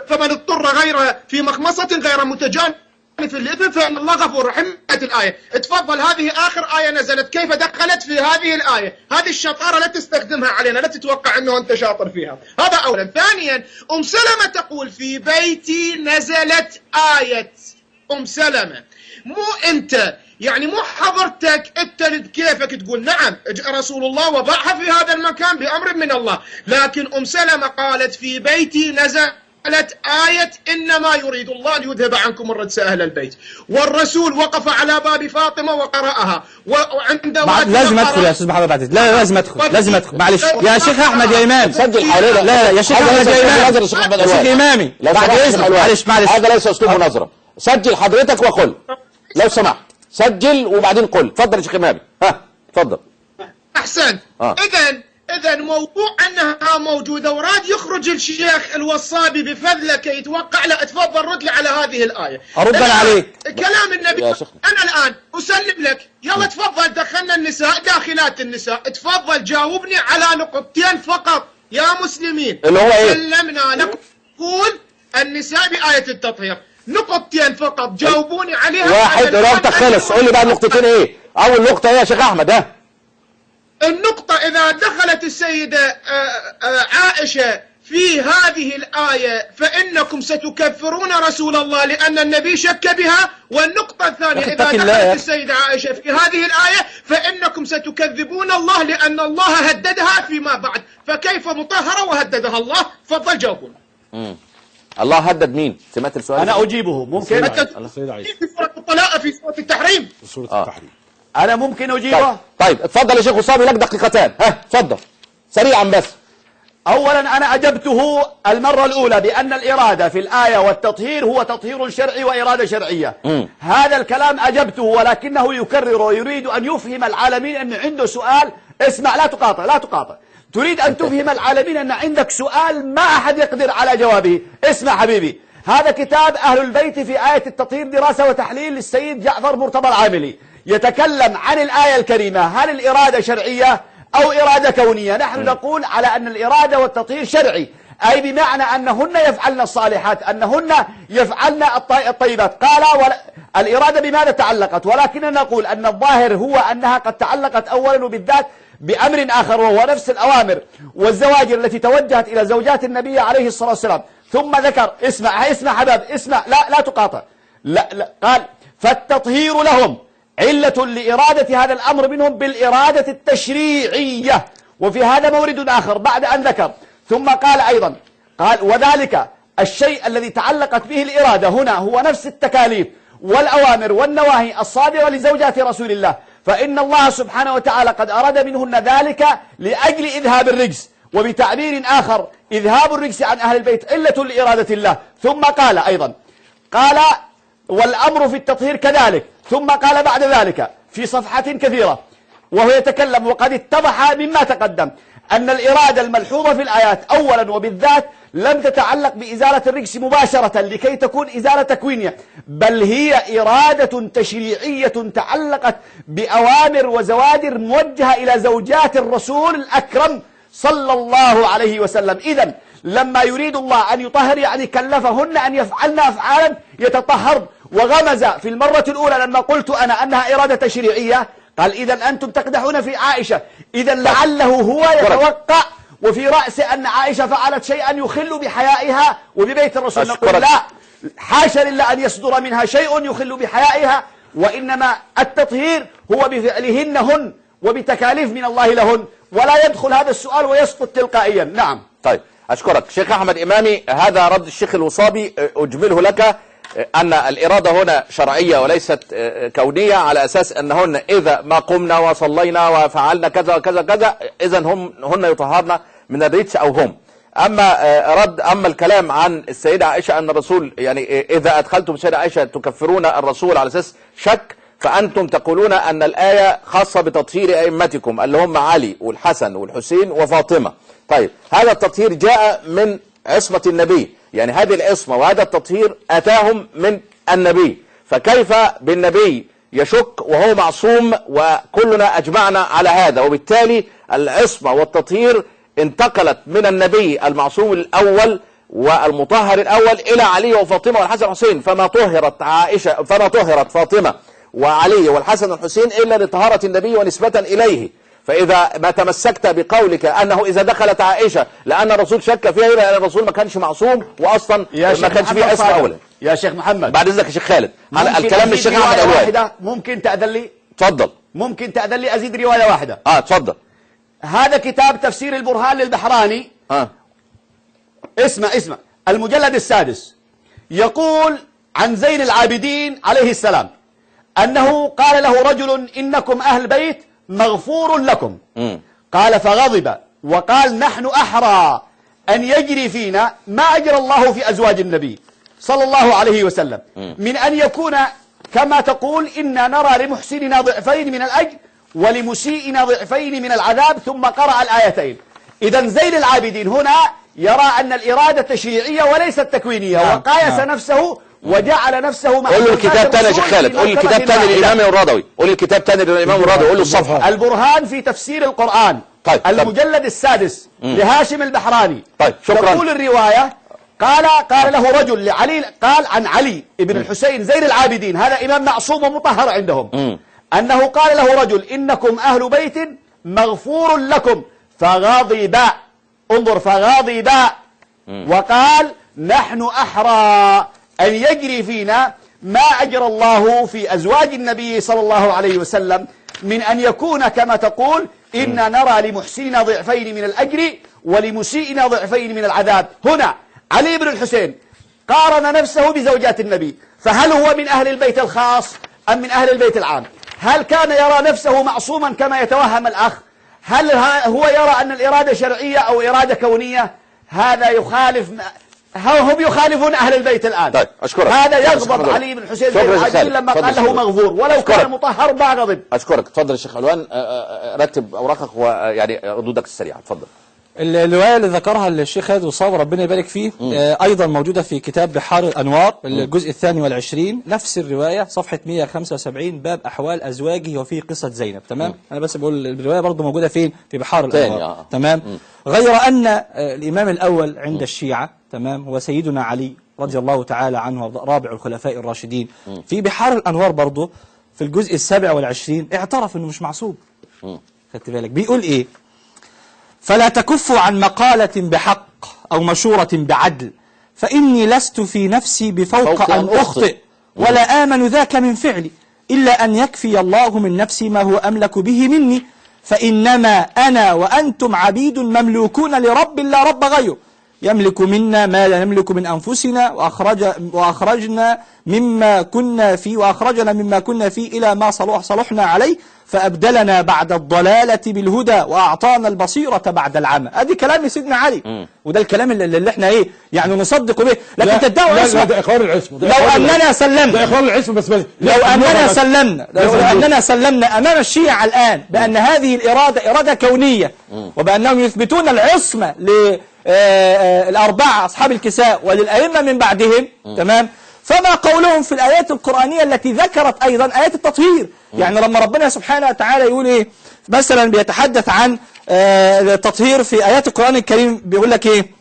فمن اضطر غير في مخمصة غير متجانف في الإثم فإن الله غفور رحيم. الآية اتفضل، هذه آخر آية نزلت، كيف دخلت في هذه الآية؟ هذه الشطارة لا تستخدمها علينا، لا تتوقع أنه أنت شاطر فيها. هذا أولا. ثانيا، أم سلمة تقول في بيتي نزلت آية. أم سلمة، مو أنت يعني مو حضرتك انت كيفك تقول نعم رسول الله وضعها في هذا المكان بأمر من الله، لكن أم سلمة قالت في بيتي نزلت آية إنما يريد الله ليذهب عنكم الرجس أهل البيت، والرسول وقف على باب فاطمة وقرأها. وعند لازم أدخل يا أستاذ محمد بعد. لا لازم أدخل معلش يا شيخ أحمد يا إمام. سجل حوالينا. لا يا شيخ أحمد يا إمام. يا شيخ إمامي بعد إذنك معلش. هذا ليس أسلوب مناظرة. سجل حضرتك وقل لو سمحت، سجل وبعدين قل. اتفضل يا شيخ إمامي. ها اتفضل. أحسنت. إذا موضوع أنها موجودة وراد يخرج الشيخ الوصابي بفذلة كي يتوقع له. تفضل رد لي على هذه الآية. أرد أنا عليك. كلام النبي أنا الآن أسلم لك. يلا تفضل دخلنا النساء داخلات النساء. تفضل جاوبني على نقطتين فقط يا مسلمين. اللي هو إيه؟ سلمنا لكم قول النساء بآية التطهير. نقطتين فقط جاوبوني عليها. واحد وقتك خلص. قول لي بقى النقطتين ايه؟ اول نقطة ايه يا شيخ احمد؟ ها النقطة إذا دخلت السيدة عائشة في هذه الآية فإنكم ستكفرون رسول الله لأن النبي شك بها. والنقطة الثانية إذا دخلت السيدة عائشة في هذه الآية فإنكم ستكذبون الله لأن الله هددها فيما بعد. فكيف مطهرة وهددها الله؟ تفضل جاوبون. الله هدد مين؟ سمعت السؤال؟ أنا أجيبه ممكن. في سورة الطلاق في سورة التحريم. سورة التحريم. أنا ممكن أجيبه. طيب اتفضل يا شيخ وصابي لك دقيقتان. ها اتفضل سريعا بس. أولا أنا أجبته المرة الأولى بأن الإرادة في الآية والتطهير هو تطهير شرعي وإرادة شرعية. هذا الكلام أجبته، ولكنه يكرر ويريد أن يفهم العالمين أن عنده سؤال. اسمع، لا تقاطع لا تقاطع. تريد أن تفهم العالمين أن عندك سؤال ما أحد يقدر على جوابه. اسمع حبيبي، هذا كتاب أهل البيت في آية التطهير دراسة وتحليل للسيد جعفر مرتضى العاملي، يتكلم عن الآية الكريمة هل الإرادة شرعية أو إرادة كونية. نحن نقول على أن الإرادة والتطهير شرعي، أي بمعنى أنهن يفعلن الصالحات، أنهن يفعلن الطيبات. قال الإرادة بماذا تعلقت؟ ولكننا نقول أن الظاهر هو أنها قد تعلقت أولا وبالذات بأمر آخر، وهو نفس الأوامر والزواجر التي توجهت إلى زوجات النبي عليه الصلاة والسلام. ثم ذكر، اسمع حباب اسمع، لا تقاطع. لا قال فالتطهير لهم علة لإرادة هذا الأمر منهم بالإرادة التشريعية. وفي هذا مورد آخر بعد أن ذكر ثم قال أيضا، قال وذلك الشيء الذي تعلقت به الإرادة هنا هو نفس التكاليف والأوامر والنواهي الصادرة لزوجات رسول الله، فإن الله سبحانه وتعالى قد أراد منهن ذلك لأجل إذهاب الرجس، وبتعبير آخر إذهاب الرجس عن أهل البيت علة لإرادة الله. ثم قال أيضا، قال والأمر في التطهير كذلك. ثم قال بعد ذلك في صفحات كثيرة وهو يتكلم، وقد اتضح مما تقدم أن الإرادة الملحوظة في الآيات أولا وبالذات لم تتعلق بإزالة الرجس مباشرة لكي تكون إزالة تكوينية، بل هي إرادة تشريعية تعلقت بأوامر وزواجر موجهة إلى زوجات الرسول الأكرم صلى الله عليه وسلم. إذن لما يريد الله أن يطهر يعني كلفهن أن يفعلن أفعالا يتطهر. وغمز في المرة الأولى لما قلت أنا أنها إرادة تشريعية، قال إذن أنتم تقدحون في عائشة، إذن لعله هو يتوقع وفي رأسه أن عائشة فعلت شيئا يخل بحيائها وببيت الرسول. نقول لا، حاشا لله أن يصدر منها شيء يخل بحيائها، وإنما التطهير هو بفعلهن هن وبتكاليف من الله لهن، ولا يدخل هذا السؤال ويسقط تلقائيا. نعم. طيب أشكرك شيخ أحمد إمامي. هذا رد الشيخ الوصابي أجمله لك أن الإرادة هنا شرعية وليست كونية، على أساس أنهن إذا ما قمنا وصلينا وفعلنا كذا وكذا كذا إذا هن يطهرن من الرجس أو هم. أما الكلام عن السيدة عائشة أن الرسول يعني إذا أدخلتم السيدة عائشة تكفرون الرسول على أساس شك، فأنتم تقولون أن الآية خاصة بتطهير أئمتكم اللي هم علي والحسن والحسين وفاطمة. طيب هذا التطهير جاء من عصمة النبي، يعني هذه العصمة وهذا التطهير أتاهم من النبي، فكيف بالنبي يشك وهو معصوم وكلنا أجمعنا على هذا؟ وبالتالي العصمة والتطهير انتقلت من النبي المعصوم الأول والمطهر الأول إلى علي وفاطمة والحسن والحسين، فما طهرت فاطمة وعلي والحسن والحسين إلا لطهارة النبي ونسبة إليه. فإذا ما تمسكت بقولك أنه إذا دخلت عائشة لأن الرسول شك فيها لأن الرسول ما كانش معصوم وأصلا ما كانش فيه عصمة أولا. يا شيخ محمد بعد إذنك يا شيخ خالد على الكلام للشيخ أحمد أولاد. ممكن تأذن لي؟ تفضل. ممكن تأذن لي أزيد رواية واحدة؟ تفضل. هذا كتاب تفسير البرهان للبحراني. اسمع المجلد السادس، يقول عن زين العابدين عليه السلام أنه قال له رجل إنكم أهل بيت مغفور لكم. قال فغضب وقال نحن أحرى أن يجري فينا ما أجرى الله في أزواج النبي صلى الله عليه وسلم من أن يكون كما تقول إنا نرى لمحسننا ضعفين من الأجر ولمسيئنا ضعفين من العذاب. ثم قرأ الآيتين إذا زين العابدين هنا يرى أن الإرادة تشريعية وليست تكوينية، وقايس نفسه وجعل نفسه قول له الكتاب تاني يا شيخ خالد، قول الكتاب تاني للإمام الرضوي، قول الكتاب تاني للإمام الرضوي، قول له الصفحة. البرهان في تفسير القرآن، طيب. المجلد السادس لهاشم البحراني. طيب شكرا. تقول الرواية قال له رجل لعلي، قال عن علي ابن الحسين زين العابدين، هذا إمام معصوم ومطهر عندهم، أنه قال له رجل إنكم أهل بيت مغفور لكم، فغضب، انظر فغضب، وقال نحن أحرى أن يجري فينا ما أجرى الله في أزواج النبي صلى الله عليه وسلم من أن يكون كما تقول إن نرى لمحسننا ضعفين من الأجر ولمسيئنا ضعفين من العذاب. هنا علي بن الحسين قارن نفسه بزوجات النبي، فهل هو من أهل البيت الخاص أم من أهل البيت العام؟ هل كان يرى نفسه معصوما كما يتوهم الأخ؟ هل هو يرى أن الإرادة شرعية أو إرادة كونية؟ هذا يخالف، هم يخالفون أهل البيت الآن. طيب أشكرك. هذا يغضب علي بن الحسين زين العابدين لما قال له مغفور، ولو كان مطهر ما غضب. أشكرك. تفضل يا شيخ علوان، رتب أوراقك ويعني ردودك السريعة. تفضل. الرواية اللي ذكرها الشيخ خالد وصاب ربنا يبارك فيه أيضا موجودة في كتاب بحار الأنوار الجزء 22، نفس الرواية صفحة 175 باب أحوال أزواجه وفيه قصة زينب. تمام. أنا بس بقول الرواية برضو موجودة فين؟ في بحار الأنوار. تمام. غير أن الإمام الأول عند الشيعة تمام هو سيدنا علي رضي الله تعالى عنه رابع الخلفاء الراشدين. في بحار الأنوار برضو في الجزء 27 اعترف أنه مش معصوم. خدت بالك بيقول إيه؟ فلا تكفوا عن مقالة بحق أو مشورة بعدل، فإني لست في نفسي بفوق أن أخطئ، ولا آمن ذاك من فعلي، إلا أن يكفي الله من نفسي ما هو أملك به مني، فإنما أنا وأنتم عبيد مملوكون لرب لا رب غيره، يملك منا ما لا نملك من أنفسنا، وأخرجنا مما كنا فيه إلى ما صلحنا عليه، فأبدلنا بعد الضلالة بالهدى وأعطانا البصيرة بعد العمى. ادي كلام سيدنا علي، وده الكلام اللي احنا ايه يعني نصدق به. لكن تدعوا عصمة، ده إقرار العصمة، لو أننا سلمنا، ده إقرار العصمة بس لو أننا سلمنا أمام الشيعة الآن بأن هذه الإرادة إرادة كونية، وبأنهم يثبتون العصمة للأربعة أصحاب الكساء وللأئمة من بعدهم، تمام، فما قولهم في الآيات القرآنية التي ذكرت أيضا آيات التطهير؟ يعني لما ربنا سبحانه وتعالى يقول إيه مثلا بيتحدث عن التطهير في آيات القرآن الكريم، بيقول لك إيه؟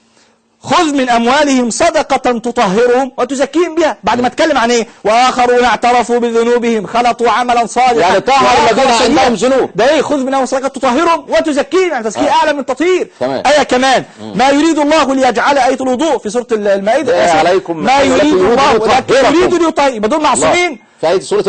خذ من أموالهم صدقة تطهرهم وتزكيهم بها. بعد ما اتكلم عن إيه؟ وآخرون اعترفوا بذنوبهم خلطوا عملا صالحا، يعني طهر الذين عندهم ذنوب. ده إيه؟ خذ من أموالهم صدقة تطهرهم وتزكيهم، يعني تزكية أعلى من التطهير. آية كمان ما يريد الله ليجعل آية الوضوء في سورة المائدة، ما يريد الله يريد ليطهر، يبقى دول معصومين في آية سورة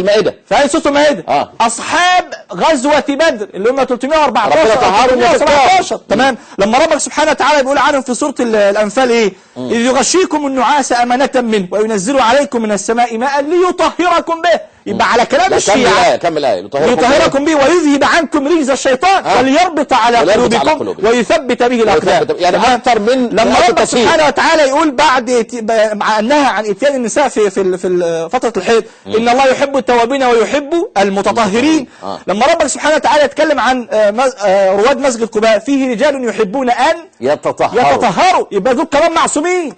المائدة. أصحاب غزوة بدر اللي هم 314 تمام. لما ربك سبحانه وتعالى بيقول عنهم في سورة الأنفال إيه؟ إذ يغشيكم النعاس أمنة منه وينزل عليكم من السماء ماء ليطهركم به. يبقى على كلام الشيعة كمل الآية ليطهركم به ويذهب عنكم رجز الشيطان وليربط على قلوبكم ويثبت به الأقدام. يعني أكثر من لما ربك سبحانه وتعالى يقول بعد مع أنها عن إتيان النساء في فترة الحيض إن الله يحب التوابين ويحب المتطهرين. لما ربك سبحانه وتعالى يتكلم عن رواد مسجد قباء فيه رجال يحبون أن يتطهروا، يبقى دول كمان معصومين.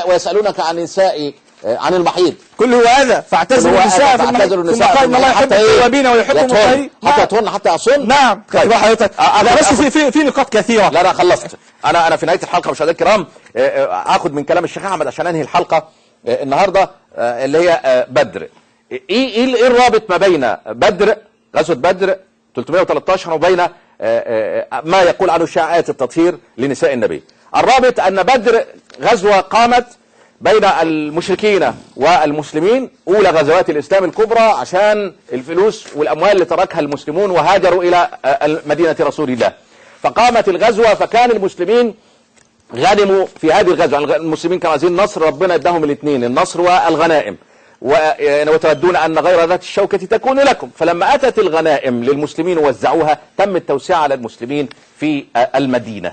ويسألونك عن النساء عن المحيض، كل هذا فاعتزلوا النساء في المحيض إن الله يحب التوابين ويحب المتطهرين حتى يطهرن حتى يصون. نعم. حضرتك بس في نقاط كثيرة. لا خلصت. أنا في نهاية الحلقة مشاهدينا الكرام آخذ من كلام الشيخ أحمد عشان أنهي الحلقة النهاردة اللي هي بدر. إيه الرابط ما بين بدر غزوة بدر 313 وبين ما يقول عنه الشيعة آية التطهير لنساء النبي؟ الرابط أن بدر غزوة قامت بين المشركين والمسلمين، أولى غزوات الإسلام الكبرى، عشان الفلوس والأموال اللي تركها المسلمون وهاجروا إلى مدينة رسول الله. فقامت الغزوة، فكان المسلمين غنموا في هذه الغزوة. المسلمين كانوا عايزين نصر، ربنا اداهم الاثنين، النصر والغنائم، وتودون أن غير ذات الشوكة تكون لكم. فلما أتت الغنائم للمسلمين ووزعوها تم التوسعة على المسلمين في المدينة،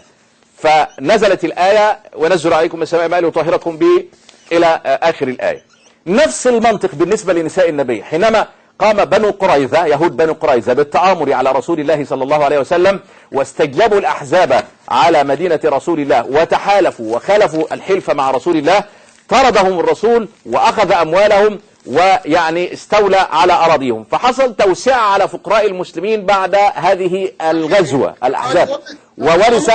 فنزلت الآية ونزل عليكم من السماء ماء ليطهركم به إلى آخر الآية. نفس المنطق بالنسبة لنساء النبي، حينما قام بنو قريظة يهود بنو قريظة بالتآمر على رسول الله صلى الله عليه وسلم، واستجلبوا الأحزاب على مدينة رسول الله وتحالفوا وخالفوا الحلف مع رسول الله، طردهم الرسول وأخذ أموالهم ويعني استولى على أراضيهم، فحصل توسعة على فقراء المسلمين بعد هذه الغزوة الأحزاب، وورث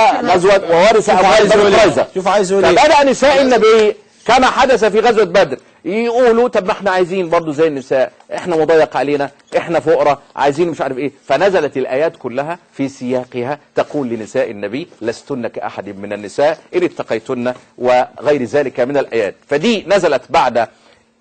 أموال بنو قريظة. شوف عايز يقول ايه. فبدأ نساء النبي كما حدث في غزوة بدر يقولوا طب ما احنا عايزين برضو زي النساء، احنا مضايق علينا، احنا فقراء، عايزين مش عارف ايه. فنزلت الآيات كلها في سياقها تقول لنساء النبي لستن كأحد من النساء إن اتقيتن وغير ذلك من الآيات. فدي نزلت بعد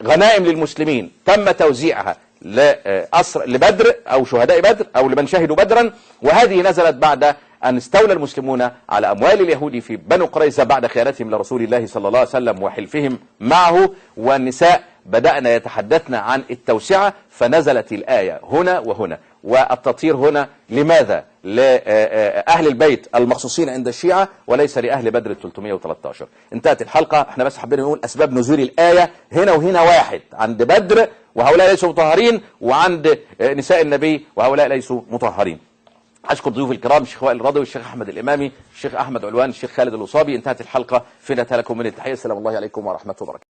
غنائم للمسلمين تم توزيعها لأسر لبدر أو شهداء بدر أو لمن شهدوا بدرا، وهذه نزلت بعد أن استولى المسلمون على أموال اليهود في بنو قريظة بعد خيانتهم لرسول الله صلى الله عليه وسلم وحلفهم معه، والنساء بدأنا يتحدثن عن التوسعة، فنزلت الآية هنا وهنا. والتطهير هنا لماذا؟ لأهل البيت المخصوصين عند الشيعة وليس لأهل بدر 313. انتهت الحلقة. احنا بس حبينا نقول أسباب نزول الآية هنا وهنا واحد، عند بدر وهؤلاء ليسوا مطهرين، وعند نساء النبي وهؤلاء ليسوا مطهرين. أشكر ضيوف الكرام الشيخ وائل الرضوي، الشيخ أحمد الإمامي، الشيخ أحمد علوان، الشيخ خالد الوصابي. انتهت الحلقة، في نتهى لكم من التحية. السلام الله عليكم ورحمة الله وبركاته.